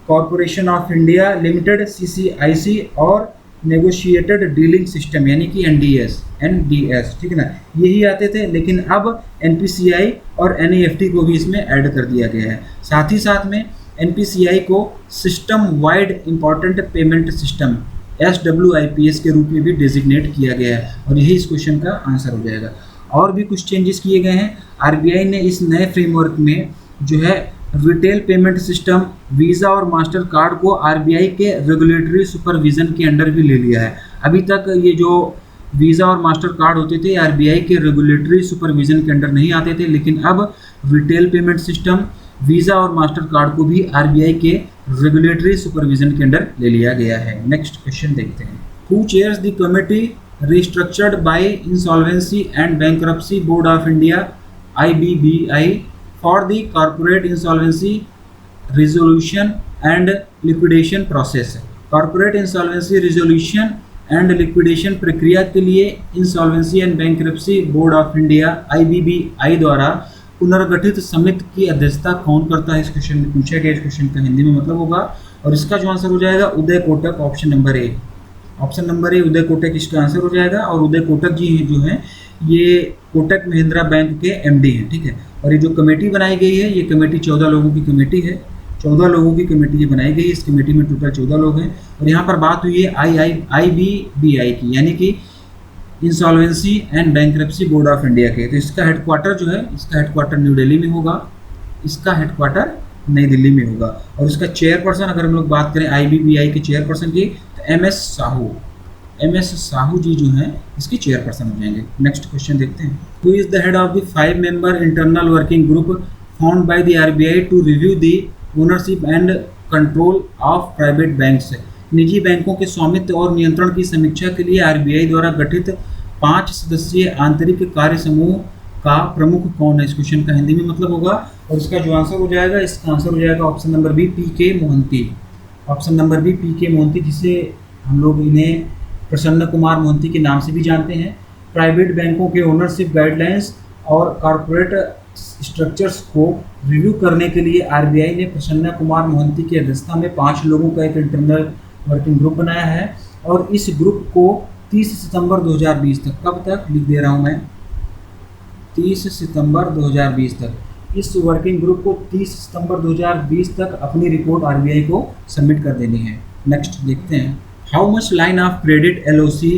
Speaker 2: corporation of India limited CCIC, और नेगोशिएटेड डीलिंग सिस्टम यानी कि एनडीएस, ठीक है ना, यही आते थे। लेकिन अब एनपीसीआई और एनईएफटी को भी इसमें ऐड कर दिया गया है। साथ ही साथ में एनपीसीआई को system wide important payment system SWIPS के रूप में भी डेजिग्नेट किया गया है, और यही इस क्वेश्चन का आंसर हो जाएगा। और भी कुछ चेंजेस किए गए हैं। आरबीआई ने इस नए फ्रेमवर्क में जो है रिटेल पेमेंट सिस्टम, वीज़ा और मास्टर कार्ड को आरबीआई के रेगुलेटरी सुपरविजन के अंडर भी ले लिया है। अभी तक ये जो वीज़ा और मास्टर कार्ड होते थे आरबीआई के रेगुलेटरी सुपरविजन के अंडर नहीं आते थे, लेकिन अब रिटेल पेमेंट सिस्टम, वीज़ा और मास्टर कार्ड को भी आरबीआई के रेगुलेटरी सुपरविजन के अंडर ले लिया गया है। नेक्स्ट क्वेश्चन देखते हैं। Who chairs the committee restructured by insolvency and bankruptcy board of India IBBI for the corporate insolvency resolution and liquidation process. Corporate insolvency resolution and liquidation प्रक्रिया के लिए insolvency and bankruptcy board of India IBBI द्वारा पुनर्गठित समिति की अध्यक्षता कौन करता है, इस क्वेश्चन में पूछा गया। इस क्वेश्चन का हिंदी में मतलब होगा, और इसका जो आंसर हो जाएगा Uday Kotak, option number A. Option number A Uday Kotak इसका आंसर हो जाएगा। और उदय कोटक जी जो हैं ये कोटक महिंद्रा बैंक के एमडी हैं, ठीक है। और ये जो कमेटी बनाई गई है, ये कमेटी 14 लोगों की कमेटी है, 14 लोगों की कमेटी ये बनाई गई है। इस कमेटी में टोटल 14 लोग हैं। और यहाँ पर बात हुई है IBBI की, यानी कि insolvency and bankruptcy board of India के। तो इसका हेडक्वार्टर जो है, इसका हेडक्वार्टर न्यू दिल्ली में होगा, इसका हेडक्वार्टर नई दिल्ली में होगा। और इसका चेयरपर्सन अगर हम लोग बात करें IBBI के चेयरपर्सन की, तो एम एस साहू जी जो हैं इसके चेयरपर्सन हो जाएंगे। नेक्स्ट क्वेश्चन देखते हैं। Who is the head of the 5 member internal working group found by the RBI to review the ownership and control of private banks. निजी बैंकों के स्वामित्व और नियंत्रण की समीक्षा के लिए RBI द्वारा गठित 5 सदस्यीय आंतरिक कार्य समूह का प्रमुख कौन है? इस क्वेश्चन का हिंदी में मतलब होगा, और इसका जो आंसर हो जाएगा, इसका आंसर हो जाएगा option number B, PK Mohanty. Option number B, PK Mohanty, जिसे हम लोग इन्हें प्रसन्न कुमार मोहंती के नाम से भी जानते हैं। प्राइवेट बैंकों के ओनरशिप गाइडलाइंस और कॉरपोरेट स्ट्रक्चर्स को रिव्यू करने के लिए RBI ने प्रसन्न कुमार मोहंती की अध्यक्षता में 5 लोगों का एक इंटरनल वर्किंग ग्रुप बनाया है। और इस ग्रुप को 30 सितंबर 2020 तक, कब तक लिख दे रहा हूँ मैं, 30 सितंबर 2020 तक, इस वर्किंग ग्रुप को 30 सितंबर 2020 तक अपनी रिपोर्ट RBI को सबमिट कर देनी है। नेक्स्ट देखते हैं। How much line of credit LOC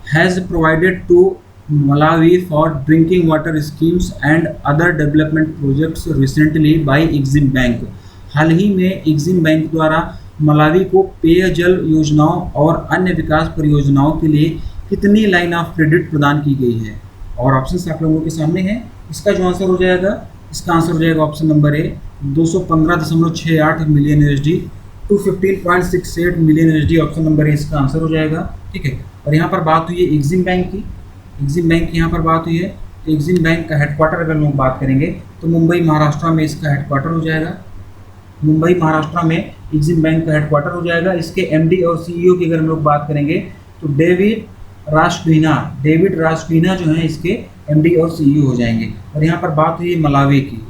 Speaker 2: has provided to Malawi for drinking water schemes and other development projects recently by EXIM bank. हाल ही में एग्जिम बैंक द्वारा मलावी को पेयजल योजनाओं और अन्य विकास परियोजनाओं के लिए कितनी लाइन ऑफ क्रेडिट प्रदान की गई है? और ऑप्शन आप लोगों के सामने हैं। इसका जो आंसर हो जाएगा, इसका आंसर हो जाएगा option number A, 215.68 million USD, 215.68 million USD। Option number A इसका आंसर हो जाएगा, ठीक है। और यहाँ पर बात हुई है एग्जिम बैंक की, एग्जिम बैंक की यहाँ पर बात हुई है। एग्जिम बैंक का हेडक्वार्टर अगर लोग बात करेंगे तो मुंबई महाराष्ट्र में इसका हेडक्वार्टर हो जाएगा। मुंबई महाराष्ट्र में एग्जिम बैंक का हेडक्वार्टर हो जाएगा। इसके MD और CEO की अगर हम लोग बात करेंगे तो डेविड राजक्विना जो है इसके MD और CEO हो जाएंगे। और यहाँ पर बात हुई है मलावी की,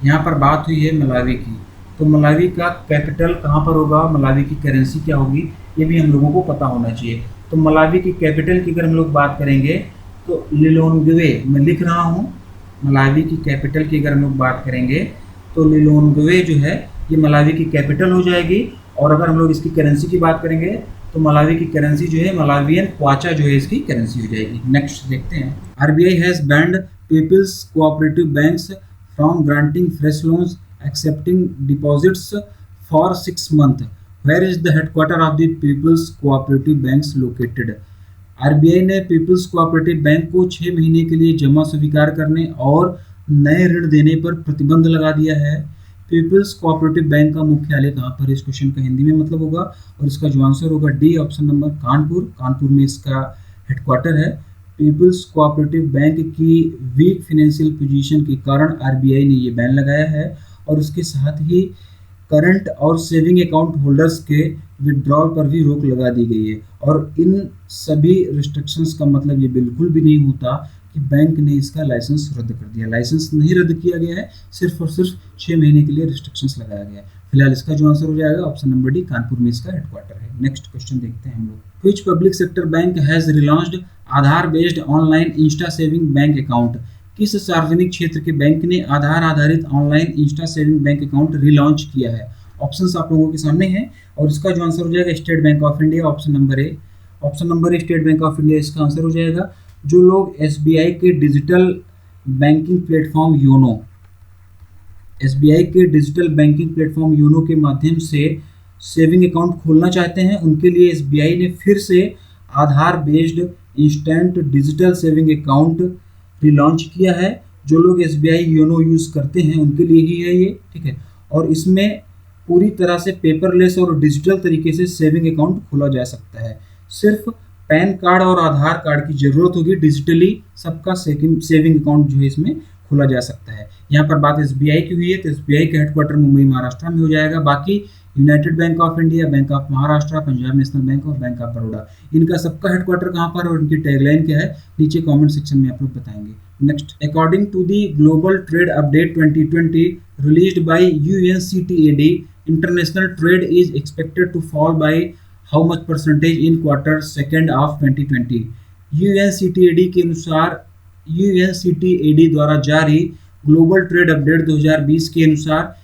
Speaker 2: यहाँ पर बात हुई है मलावी की, तो मलावी का कैपिटल कहाँ पर होगा, मलावी की करेंसी क्या होगी, ये भी हम लोगों को पता होना चाहिए। तो मलावी की कैपिटल की अगर हम लोग बात करेंगे तो लिलोंग्वे, मैं लिख रहा हूँ, मलावी की कैपिटल की अगर हम लोग बात करेंगे तो लिलोंग्वे जो है ये मलावी की कैपिटल हो जाएगी। और अगर हम लोग इसकी करेंसी की बात करेंगे तो मलावी की करेंसी जो है मलावियन क्वाचा जो है इसकी करेंसी हो जाएगी। नेक्स्ट देखते हैं। RBI has banned people's cooperative banks from granting fresh loans excepting deposits for 6 months। Where is the headquarter of the people's cooperative banks located? RBI ने पीपल्स कोऑपरेटिव बैंक को 6 महीने के लिए जमा स्वीकार करने और नए ऋण देने पर प्रतिबंध लगा दिया है। पीपल्स कोऑपरेटिव बैंक का मुख्यालय कहाँ पर है? इस क्वेश्चन का हिंदी में मतलब होगा, और इसका जो आंसर होगा डी, ऑप्शन नंबर कानपुर में इसका हेडक्वार्टर है। पीपल्स कोऑपरेटिव बैंक की वीक फाइनेंशियल पोजीशन के कारण RBI ने ये बैन लगाया है। और उसके साथ ही करंट और सेविंग अकाउंट होल्डर्स के विड्रॉल पर भी रोक लगा दी गई है। और इन सभी रिस्ट्रिक्शंस का मतलब ये बिल्कुल भी नहीं होता कि बैंक ने इसका लाइसेंस रद्द कर दिया। लाइसेंस नहीं रद्द किया गया है, सिर्फ और सिर्फ 6 महीने के लिए रिस्ट्रिक्शंस लगाया गया है। फिलहाल इसका जो आंसर हो जाएगा ऑप्शन नंबर डी, कानपुर में इसका हेडक्वार्टर है। नेक्स्ट क्वेश्चन देखते हैं हम लोग। Which public sector bank has relaunched Aadhaar based online insta saving bank account? किस सार्वजनिक क्षेत्र के बैंक ने आधार आधारित online insta saving bank account relaunch किया है? ऑप्शंस आप लोगों के सामने हैं, और इसका जो आंसर हो जाएगा state bank of India, option number A. Option number A state bank of India इसका आंसर हो जाएगा। जो लोग SBI के डिजिटल बैंकिंग प्लेटफॉर्म योनो के माध्यम से सेविंग अकाउंट खोलना चाहते हैं, उनके लिए SBI ने फिर से Aadhaar based instant digital saving account relaunch किया है। जो लोग SBI योनो यूज़ करते हैं उनके लिए ही है ये, ठीक है। और इसमें पूरी तरह से पेपरलेस और डिजिटल तरीके से सेविंग अकाउंट खोला जा सकता है। सिर्फ पैन कार्ड और आधार कार्ड की ज़रूरत होगी, डिजिटली सबका सेविंग अकाउंट जो है इसमें खोला जा सकता है। यहाँ पर बात SBI की हुई है, तो SBI का हेडक्वार्टर मुंबई महाराष्ट्र में हो जाएगा। बाकी United bank of India, bank of Maharashtra, Punjab national bank और बैंक ऑफ बड़ौदा, इनका सबका हेडक्वार्टर कहाँ पर और इनकी टैगलाइन क्या है, नीचे कमेंट सेक्शन में आप लोग बताएंगे। Next, according to the global trade update 2020 released by UNCTAD, international trade is expected to fall by how much percentage in quarter second of 2020? UNCTAD के अनुसार UNCTAD द्वारा जारी ग्लोबल ट्रेड अपडेट 2020 के अनुसार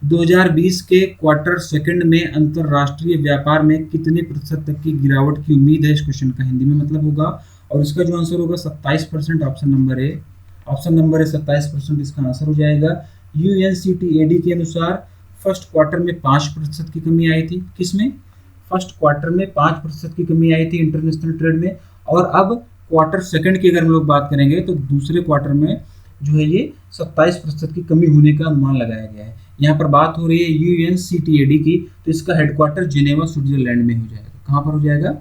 Speaker 2: 2020 के क्वार्टर सेकंड में अंतरराष्ट्रीय व्यापार में कितने प्रतिशत तक की गिरावट की उम्मीद है, इस क्वेश्चन का हिंदी में मतलब होगा। और इसका जो आंसर होगा 27%, option number A. Option number ए 27% इसका आंसर हो जाएगा। UNCTAD के अनुसार फर्स्ट क्वार्टर में 5% की कमी आई थी। किसमें? फर्स्ट क्वार्टर में 5% की कमी आई थी इंटरनेशनल ट्रेड में। और अब क्वार्टर सेकंड की अगर हम लोग बात करेंगे तो दूसरे क्वार्टर में जो है ये 27% की कमी होने का अनुमान लगाया गया है। यहाँ पर बात हो रही है UNCTAD की, तो इसका हेडक्वार्टर जेनेवा स्विट्जरलैंड में हो जाएगा। कहाँ पर हो जाएगा?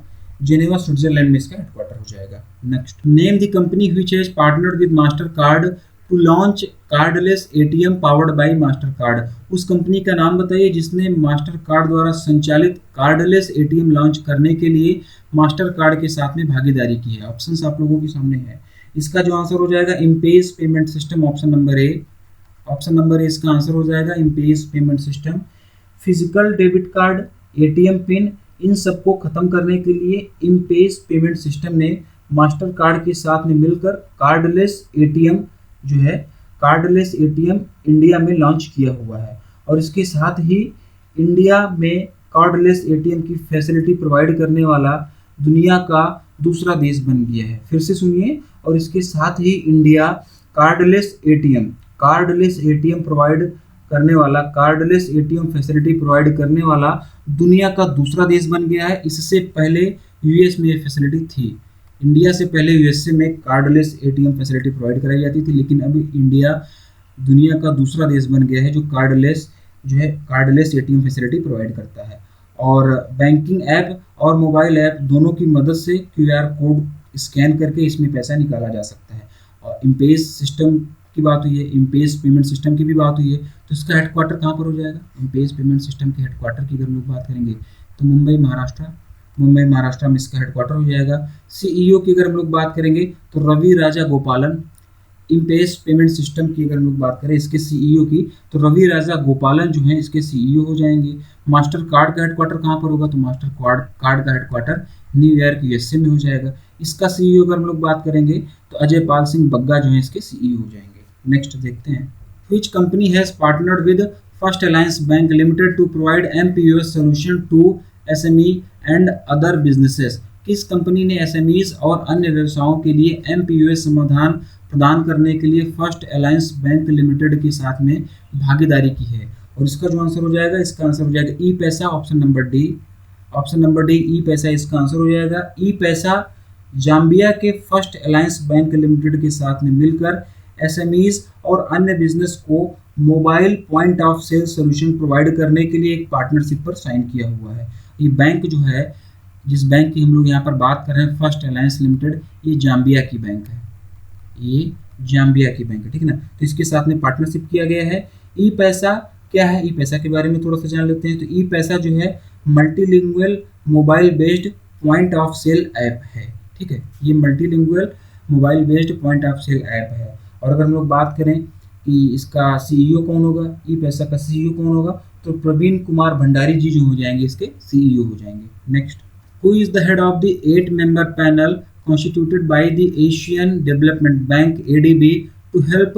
Speaker 2: जेनेवा स्विट्जरलैंड में इसका हेडक्वार्टर हो जाएगा। Next, name the company which has partnered with Mastercard to launch cardless ATM powered by Mastercard. उस कंपनी का नाम बताइए जिसने मास्टर कार्ड द्वारा संचालित कार्डलेस ATM लॉन्च करने के लिए मास्टर कार्ड के साथ में भागीदारी की है। ऑप्शंस आप लोगों के सामने है। इसका जो आंसर हो जाएगा इम्पेस payment system, option number A. Option number A इसका आंसर हो जाएगा इम्पेस payment system. Physical debit card, ATM pin, इन सबको खत्म करने के लिए इम्पेस पेमेंट सिस्टम ने मास्टर कार्ड के साथ में मिलकर कार्डलेस ATM जो है कार्डलेस ATM इंडिया में लॉन्च किया हुआ है। और इसके साथ ही इंडिया में कार्डलेस ATM की फैसिलिटी प्रोवाइड करने वाला दुनिया का दूसरा देश बन गया है। फिर से सुनिए, और इसके साथ ही इंडिया कार्डलेस ATM प्रोवाइड करने वाला, कार्डलेस ATM फैसिलिटी प्रोवाइड करने वाला दुनिया का दूसरा देश बन गया है। इससे पहले यूएस में ये फैसिलिटी थी। इंडिया से पहले यूएसए में कार्डलेस ATM फैसिलिटी प्रोवाइड कराई जाती थी, लेकिन अब इंडिया दुनिया का दूसरा देश बन गया है जो कार्डलेस ATM फैसिलिटी प्रोवाइड करता है। और बैंकिंग ऐप और मोबाइल ऐप दोनों की मदद से QR कोड स्कैन करके इसमें पैसा निकाला जा सकता है। और इम्पेस सिस्टम की बात हुई है, इम्पेस पेमेंट सिस्टम की भी बात हुई है, तो इसका हेडक्वार्टर कहाँ पर हो जाएगा? इम्पेस पेमेंट सिस्टम के हेडक्वार्टर की अगर हम लोग बात करेंगे तो मुंबई महाराष्ट्र में इसका हेडक्वार्टर हो जाएगा। CEO की अगर हम लोग बात करेंगे तो रवि राजा गोपालन। इम्पेस पेमेंट सिस्टम की अगर हम लोग बात करें इसके CEO की, तो रवि राजा गोपालन जो है इसके CEO हो जाएंगे। मास्टर कार्ड का हेडक्वार्टर कहाँ पर होगा? तो मास्टर कार्ड का हेडक्वार्टर न्यूयॉर्क USA में हो जाएगा। इसका CEO अगर हम लोग बात करेंगे तो अजय पाल सिंह बग्गा जो है इसके CEO हो जाएंगे। नेक्स्ट देखते हैं, which company has partnered with first alliance bank limited to provide MPOS solution to SME and other businesses. किस कंपनी ने SMEs और अन्य व्यवसायों के लिए MPOS समाधान प्रदान करने के लिए फर्स्ट अलायंस बैंक लिमिटेड के साथ में भागीदारी की है? और इसका जो आंसर हो जाएगा, इसका आंसर हो जाएगा ई पैसा, ऑप्शन नंबर डी ई पैसा इसका आंसर हो जाएगा। ई पैसा जाम्बिया के फर्स्ट अलायंस बैंक लिमिटेड के साथ में मिलकर SMEs और अन्य बिजनेस को mobile point of sale solution provide करने के लिए एक पार्टनरशिप पर साइन किया हुआ है। ये बैंक जो है, जिस बैंक की हम लोग यहाँ पर बात कर रहे हैं फर्स्ट अलायंस लिमिटेड, ये जाम्बिया की बैंक है, ठीक है ना। तो इसके साथ में पार्टनरशिप किया गया है। ई पैसा क्या है? ई पैसा के बारे में थोड़ा सा जान लेते हैं। तो ई पैसा जो है multilingual mobile based point of sale app है, ठीक है। ये multilingual mobile based point of sale app है। और अगर हम लोग बात करें कि इसका CEO कौन होगा, ई पैसा का CEO कौन होगा, तो प्रवीण कुमार भंडारी जी जो हो जाएंगे इसके CEO हो जाएंगे। Next, who is the head of the 8-member panel constituted by the Asian Development Bank ADB to help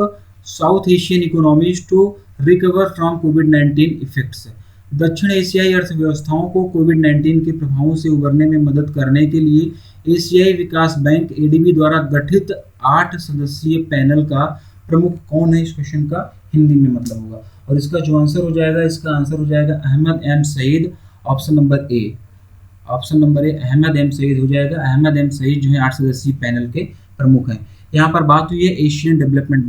Speaker 2: South Asian economies to recover from COVID-19 effects। दक्षिण एशियाई अर्थव्यवस्थाओं को कोविड-19 के प्रभावों से उबरने में मदद करने के लिए एशियाई विकास बैंक ADB द्वारा गठित 8 सदस्यीय पैनल का प्रमुख कौन है? इस क्वेश्चन का हिंदी में मतलब होगा। और इसका जो आंसर हो जाएगा, इसका आंसर हो जाएगा Ahmed M Saeed, option number A Ahmed M Saeed हो जाएगा। अहमद एम सईद जो है 8 सदस्यीय पैनल के प्रमुख हैं। यहाँ पर बात हुई है एशियन डेवलपमेंट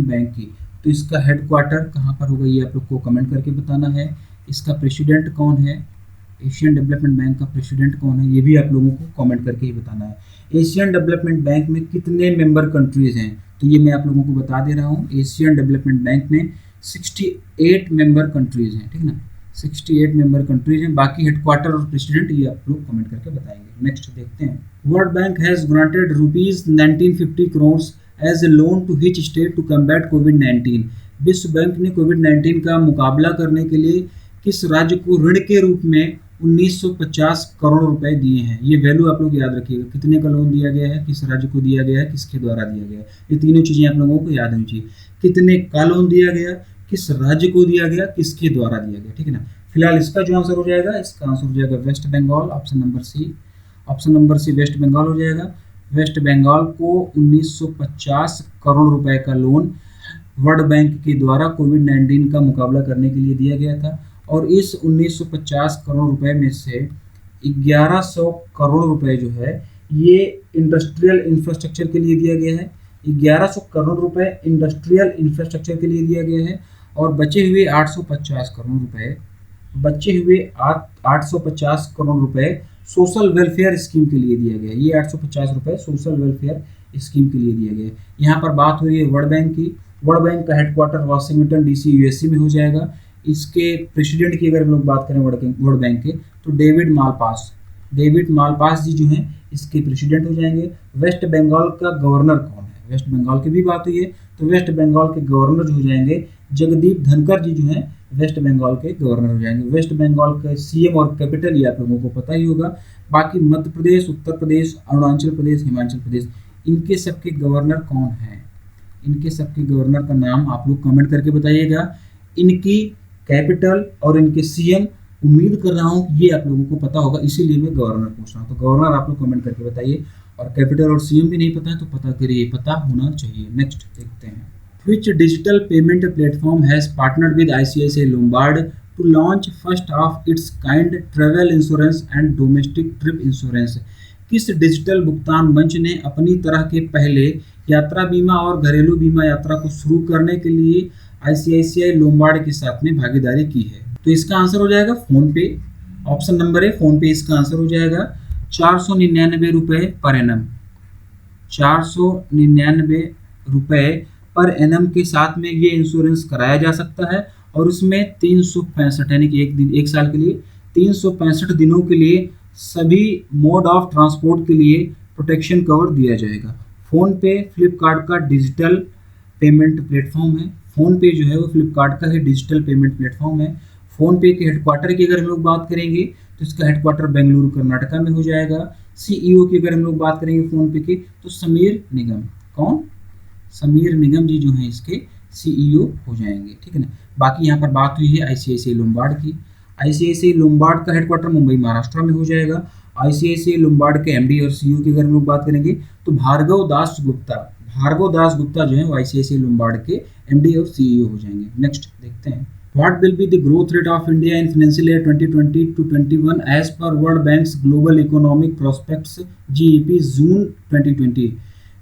Speaker 2: बैंक की, तो इसका हेडक्वार्टर कहाँ पर होगा ये आप लोग को कमेंट करके बताना है। इसका प्रेसिडेंट कौन है? एशियन डेवलपमेंट बैंक का प्रेसिडेंट कौन है, ये भी आप लोगों को कमेंट करके ही बताना है। एशियन डेवलपमेंट बैंक में कितने मेंबर कंट्रीज हैं, तो ये मैं आप लोगों को बता दे रहा हूँ। एशियन डेवलपमेंट बैंक में 68 मेंबर कंट्रीज हैं, ठीक है ना, 68 मेंबर कंट्रीज हैं। बाकी हेडक्वार्टर और प्रेसिडेंट ये आप लोग कमेंट करके बताएंगे। नेक्स्ट देखते हैं, world bank has granted ₹1950 crore as a loan to which state to combat कोविड-19। विश्व बैंक ने कोविड-19 का मुकाबला करने के लिए किस राज्य को ऋण के रूप में 1950 करोड़ रुपए दिए हैं। ये वैल्यू आप लोग याद रखिएगा, कितने का लोन दिया गया है, किस राज्य को दिया गया है, किसके द्वारा दिया गया है। ये तीनों चीज़ें आप लोगों को याद होनी चाहिए, कितने का लोन दिया गया, किस राज्य को दिया गया, किसके द्वारा दिया गया, ठीक है ना। फिलहाल इसका जो आंसर हो जाएगा, इसका आंसर हो जाएगा West Bengal, option number C. Option number C West Bengal हो जाएगा। वेस्ट बंगाल को 1950 करोड़ रुपए का लोन वर्ल्ड बैंक के द्वारा कोविड-19 का मुकाबला करने के लिए दिया गया था, और इस 1950 करोड़ रुपए में से 1100 करोड़ रुपए जो है ये इंडस्ट्रियल इंफ्रास्ट्रक्चर के लिए दिया गया है। 1100 करोड़ रुपए इंडस्ट्रियल इंफ्रास्ट्रक्चर के लिए दिया गया है, और बचे हुए 850 करोड़ रुपए 850 करोड़ रुपए सोशल वेलफेयर स्कीम के लिए दिया गया है। ये 850 रुपए सोशल वेलफेयर स्कीम के लिए दिया गया है। यहाँ पर बात हो रही है वर्ल्ड बैंक की। वर्ल्ड बैंक का हेडक्वार्टर वाशिंगटन डीसी यूएसए में हो जाएगा। इसके प्रेसिडेंट की अगर हम लोग बात करें वर्ल्ड बैंक के, तो डेविड मालपास जी जो हैं इसके प्रेसिडेंट हो जाएंगे। वेस्ट बंगाल का गवर्नर कौन है, वेस्ट बंगाल की भी बात हुई है, तो वेस्ट बंगाल के गवर्नर जो हो जाएंगे जगदीप धनखड़ जी जो हैं वेस्ट बंगाल के गवर्नर हो जाएंगे। वेस्ट बंगाल के सीएम और कैपिटल ये आप लोगों को पता ही होगा। बाकी मध्य प्रदेश, उत्तर प्रदेश, अरुणाचल प्रदेश, हिमाचल प्रदेश, इनके सबके गवर्नर कौन हैं, इनके सबके गवर्नर का नाम आप लोग कमेंट करके बताइएगा। इनकी कैपिटल और इनके सीएम उम्मीद कर रहा हूँ ये आप लोगों को पता होगा, इसीलिए मैं गवर्नर पूछ रहा हूँ। तो गवर्नर आप लोग कमेंट करके बताइए, और कैपिटल और सीएम भी नहीं पता है तो पता करिए, पता होना चाहिए। नेक्स्ट देखते हैं, Which digital payment platform has partnered with ICICI Lombard to launch first of its kind travel insurance and domestic trip insurance? किस डिजिटल भुगतान मंच ने अपनी तरह के पहले यात्रा बीमा और घरेलू बीमा यात्रा को शुरू करने के लिए ICICI लोम्बार्ड के साथ में भागीदारी की है? तो इसका आंसर हो जाएगा फोन पे। ऑप्शन नंबर है फोन पे, इसका आंसर हो जाएगा 499 रुपये पर एनम। 499 रुपये पर एनम के साथ में ये इंश्योरेंस कराया जा सकता है, और उसमें 365 यानी कि एक साल के लिए 365 दिनों के लिए सभी मोड ऑफ ट्रांसपोर्ट के लिए प्रोटेक्शन कवर दिया जाएगा। फ़ोन पे फ्लिपकार्ट का डिजिटल पेमेंट प्लेटफॉर्म है। फ़ोन पे जो है वो फ्लिपकार्ट का ही डिजिटल पेमेंट प्लेटफॉर्म है। फ़ोन पे के हेडक्वार्टर की अगर हम लोग बात करेंगे तो इसका हेडक्वार्टर बेंगलुरु कर्नाटका में हो जाएगा। सीईओ की अगर हम लोग बात करेंगे फ़ोन पे की तो समीर निगम, कौन, समीर निगम जी जो हैं इसके सीईओ हो जाएंगे, ठीक है ना। बाकी यहाँ पर बात हुई है आईसीआईसीआई लोम्बार्ड की। आईसीआईसीआई लोम्बार्ड का हेडक्वार्टर मुंबई महाराष्ट्र में हो जाएगा। आईसीआईसीआई लोम्बार्ड के एमडी और सीईओ की अगर हम लोग बात करेंगे तो भार्गव दास गुप्ता जो है वो आईसीआईसीआई लोम्बार्ड के एमडी और सीईओ हो जाएंगे। नेक्स्ट देखते हैं, what will be the growth rate of India in financial year 2020 to 21 as per world bank's global economic prospects GEP June 2020।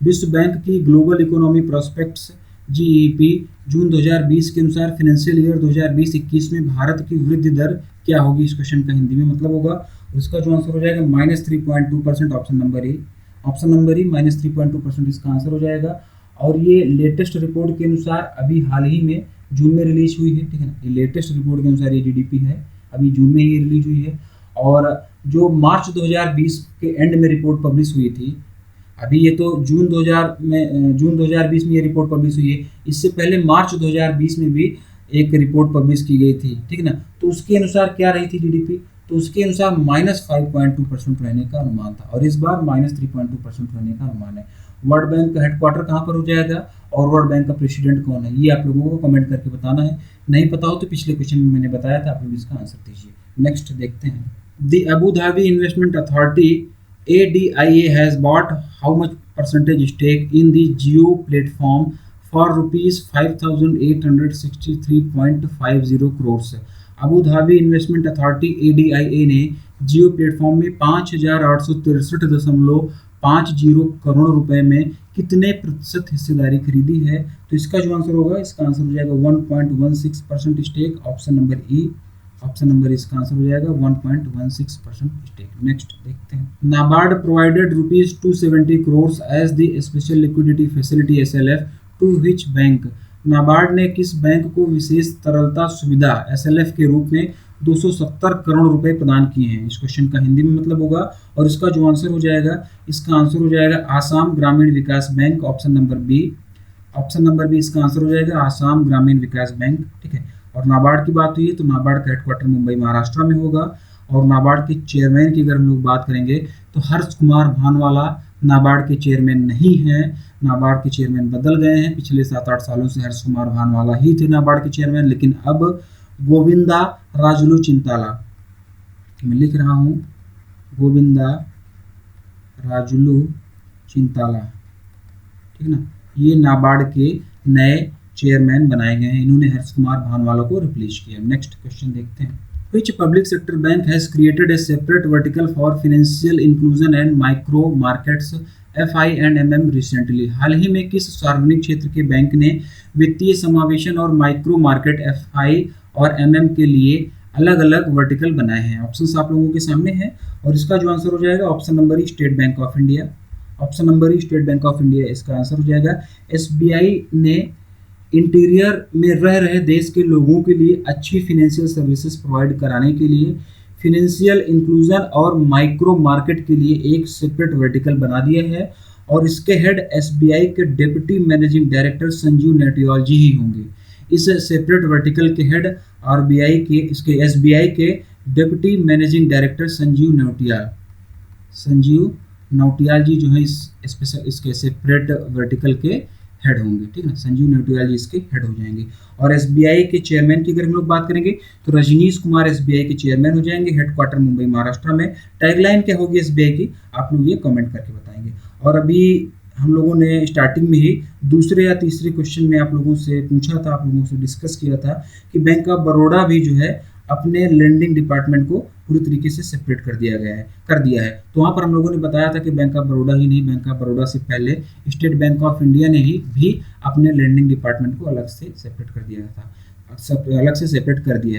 Speaker 2: विश्व बैंक की global economy prospects GEP June 2020 के अनुसार फाइनेंशियल ईयर 2020-21 में भारत की वृद्धि दर क्या होगी? इस क्वेश्चन का हिंदी में मतलब होगा, उसका जो आंसर हो जाएगा -3.2%। ऑप्शन नंबर ए -3.2% इसका आंसर हो जाएगा। और ये लेटेस्ट रिपोर्ट के अनुसार अभी हाल ही में जून में रिलीज हुई है, ठीक है ना। ये लेटेस्ट रिपोर्ट के अनुसार ये जीडीपी है, अभी जून में ये रिलीज हुई है। और जो मार्च 2020 के एंड में रिपोर्ट पब्लिश हुई थी, अभी ये तो जून 2020 में ये रिपोर्ट पब्लिश हुई है, इससे पहले मार्च 2020 में भी एक रिपोर्ट पब्लिश की गई थी, ठीक है ना। तो उसके अनुसार क्या रही थी जीडीपी? तो उसके अनुसार -5.2% रहने का अनुमान था, और इस बार -3.2% रहने का अनुमान है। वर्ल्ड बैंक का हेडक्वार्टर कहाँ पर हो जाएगा और वर्ल्ड बैंक का प्रेसिडेंट कौन है, ये आप लोगों को कमेंट करके बताना है। नहीं पता हो तो पिछले क्वेश्चन में मैंने बताया था, आप लोग इसका आंसर दीजिए। नेक्स्ट देखते हैं, the Abu Dhabi investment authority ADIA has bought how much percentage stake in the Jio platform for rupees 5,863.50 crores? Abu Dhabi investment authority ADIA ने जियो प्लेटफॉर्म में 5,863.50 करोड़ रुपए में कितने प्रतिशत हिस्सेदारी खरीदी है? तो इसका जो आंसर होगा, इसका आंसर हो जाएगा 1.16% stake. Option number E, option number इसका आंसर हो जाएगा 1.16% स्टेक। नेक्स्ट देखते हैं, NABARD provided rupees 270 crore as the special liquidity facility SLF to which bank? NABARD ने किस बैंक को विशेष तरलता सुविधा SLF के रूप में 270 करोड़ रुपए प्रदान किए हैं? इस क्वेश्चन का हिंदी में मतलब होगा, और इसका जो आंसर हो जाएगा, इसका आंसर हो जाएगा Assam Gramin Vikas bank. Option number B, option number B इसका आंसर हो जाएगा आसाम ग्रामीण विकास बैंक, ठीक है। और नाबार्ड की बात हुई है तो नाबार्ड का हेडक्वार्टर मुंबई महाराष्ट्र में होगा। और नाबार्ड के चेयरमैन की अगर हम लोग बात करेंगे तो हर्ष कुमार भानवाला नाबार्ड के चेयरमैन नहीं हैं। नाबार्ड के चेयरमैन बदल गए हैं, पिछले 7-8 सालों से हर्ष कुमार भानवाला ही थे नाबार्ड के चेयरमैन, लेकिन अब गोविंदा राजुलू चिंताला, मैं लिख रहा हूँ गोविंदा राजुलू चिंताला, ठीक ना, ये नाबार्ड के नए चेयरमैन बनाए गए हैं। इन्होंने हर्ष कुमार भानवाला को रिप्लेस किया। नेक्स्ट क्वेश्चन देखते हैं। Which public sector bank has created a separate vertical for financial inclusion and micro markets FI&MM recently? हाल ही में किस सार्वजनिक क्षेत्र के बैंक ने वित्तीय समावेशन और माइक्रो मार्केट FI और MM के लिए अलग अलग वर्टिकल बनाए हैं? ऑप्शंस आप लोगों के सामने हैं और इसका जो आंसर हो जाएगा option number E state bank of India. Option number E state bank of India इसका आंसर हो जाएगा। SBI ने इंटीरियर में रह रहे देश के लोगों के लिए अच्छी फिनेंशियल सर्विसेज प्रोवाइड कराने के लिए फिनेंशियल इंक्लूजन और माइक्रो मार्केट के लिए एक सेपरेट वर्टिकल बना दिया है और इसके हेड SBI के deputy managing director Sanjeev Nautiyal ji ही होंगे। इस सेपरेट वर्टिकल के हेड SBI के deputy managing director Sanjeev Nautiyal ji जो है इसके सेपरेट वर्टिकल के हेड होंगे, ठीक ना, संजीव नौटियाल जी इसके हेड हो जाएंगे। और SBI के चेयरमैन की अगर हम लोग बात करेंगे तो रजनीश कुमार SBI के चेयरमैन हो जाएंगे, हेडक्वार्टर मुंबई महाराष्ट्र में। टैगलाइन क्या होगी SBI की, आप लोग ये कमेंट करके बताएंगे। और अभी हम लोगों ने स्टार्टिंग में ही दूसरे या तीसरे क्वेश्चन में आप लोगों से पूछा था, आप लोगों से डिस्कस किया था कि बैंक ऑफ बड़ौदा भी जो है अपने लेंडिंग डिपार्टमेंट को पूरी तरीके से सेपरेट कर दिया है। तो वहाँ पर हम लोगों ने बताया था कि बैंक ऑफ बड़ौदा ही नहीं, बैंक ऑफ बड़ौदा से पहले स्टेट बैंक ऑफ इंडिया ने ही भी अपने लेंडिंग डिपार्टमेंट को अलग से सेपरेट कर दिया है।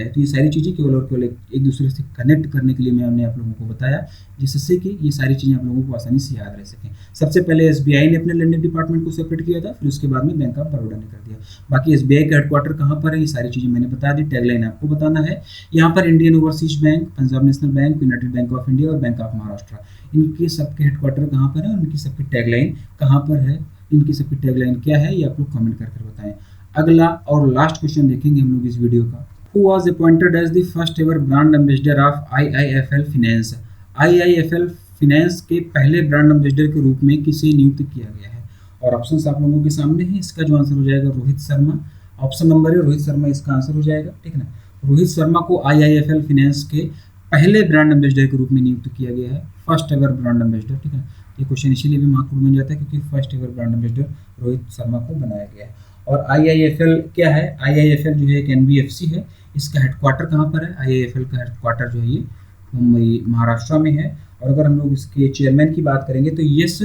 Speaker 2: तो ये सारी चीज़ें केवल और केवल एक दूसरे से कनेक्ट करने के लिए मैंने आप लोगों को बताया, जिससे कि ये सारी चीज़ें आप लोगों को आसानी से याद रह सकें। सबसे पहले SBI ने अपने लेंडिंग डिपार्टमेंट को सेपरेट किया था, फिर उसके बाद में बैंक ऑफ बड़ौदा ने कर दिया। बाकी SBI का हेडक्वार्टर कहाँ पर है, ये सारी चीज़ें मैंने बता दी। टैगलाइन आपको बताना है। यहाँ पर Indian overseas bank, Punjab national bank, United bank of India और बैंक ऑफ महाराष्ट्र, इनके सबके हेडक्वार्टर कहाँ पर है और इनकी सबकी टैगलाइन कहाँ पर है, इनकी सबकी टैगलाइन क्या है, ये आप लोग कमेंट करके बताएं। अगला और लास्ट क्वेश्चन देखेंगे हम लोग इस वीडियो का। Who was appointed as the first ever brand ambassador of IIFL Finance? IIFL Finance के पहले ब्रांड एम्बेसडर के रूप में किसे नियुक्त किया गया है? और ऑप्शंस आप लोगों के सामने हैं। इसका जो आंसर हो जाएगा रोहित शर्मा, ऑप्शन नंबर है रोहित शर्मा इसका आंसर हो जाएगा, ठीक है ना। रोहित शर्मा को IIFL Finance के पहले ब्रांड एम्बेसडर के रूप में नियुक्त किया गया है, फर्स्ट एवर ब्रांड एम्बेसडर, ठीक है। ये क्वेश्चन इसीलिए भी महत्वपूर्ण बन जाता है क्योंकि first ever brand ambassador Rohit Sharma को बनाया गया है। और IIFL क्या है? IIFL जो है एक NBFC है। इसका हेडक्वार्टर कहाँ पर है? IIFL का हेडक्वार्टर जो है ये मुंबई महाराष्ट्र में है। और अगर हम लोग इसके चेयरमैन की बात करेंगे तो यश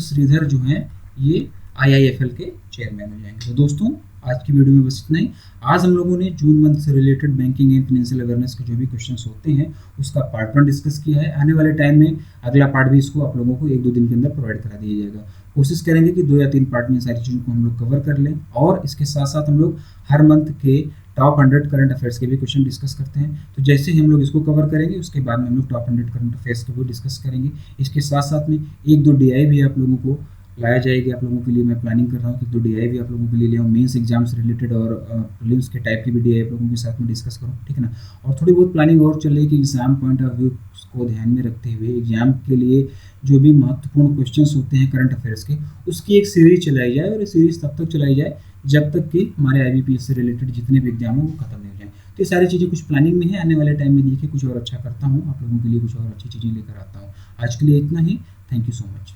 Speaker 2: श्रीधर जो हैं ये IIFL के चेयरमैन हो जाएंगे। तो दोस्तों आज की वीडियो में बस इतना ही। आज हम लोगों ने जून मंथ से related banking and financial awareness के जो भी क्वेश्चंस होते हैं उसका पार्ट 1 डिस्कस किया है। आने वाले टाइम में अगला पार्ट भी इसको आप लोगों को 1-2 दिन के अंदर प्रोवाइड करा दिया जाएगा। कोशिश करेंगे कि 2 या 3 पार्ट में सारी चीज़ों को हम लोग कवर कर लें। और इसके साथ साथ हम लोग हर मंथ के टॉप 100 करंट अफेयर्स के भी क्वेश्चन डिस्कस करते हैं। तो जैसे ही हम लोग इसको कवर करेंगे उसके बाद में हम लोग टॉप 100 करंट अफेयर्स के भी डिस्कस करेंगे। इसके साथ साथ में 1-2 DI भी आप लोगों को लाया जाएगी। आप लोगों के लिए मैं प्लानिंग कर रहा हूँ कि 2 DI भी आप लोगों के लिए ले आऊँ, मेंस एग्जाम से रिलेटेड और प्रीलिम्स के टाइप की भी DI आप लोगों के साथ में डिस्कस करूँ, ठीक है ना। और थोड़ी बहुत प्लानिंग और चल रही है कि एग्जाम पॉइंट ऑफ व्यू को ध्यान में रखते हुए एग्जाम के लिए जो भी महत्वपूर्ण क्वेश्चंस होते हैं करंट अफेयर्स के उसकी एक सीरीज चलाई जाए। और ये सीरीज तब तक चलाई जाए जब तक कि हमारे IBPS से रिलेटेड जितने भी एग्जाम हैं वो खत्म नहीं हो जाए। तो ये सारी चीज़ें कुछ प्लानिंग में है। आने वाले टाइम में देखिए कुछ और अच्छा करता हूँ, आप लोगों के लिए कुछ और अच्छी चीज़ें लेकर आता हूँ। आज के लिए इतना ही। Thank you so much.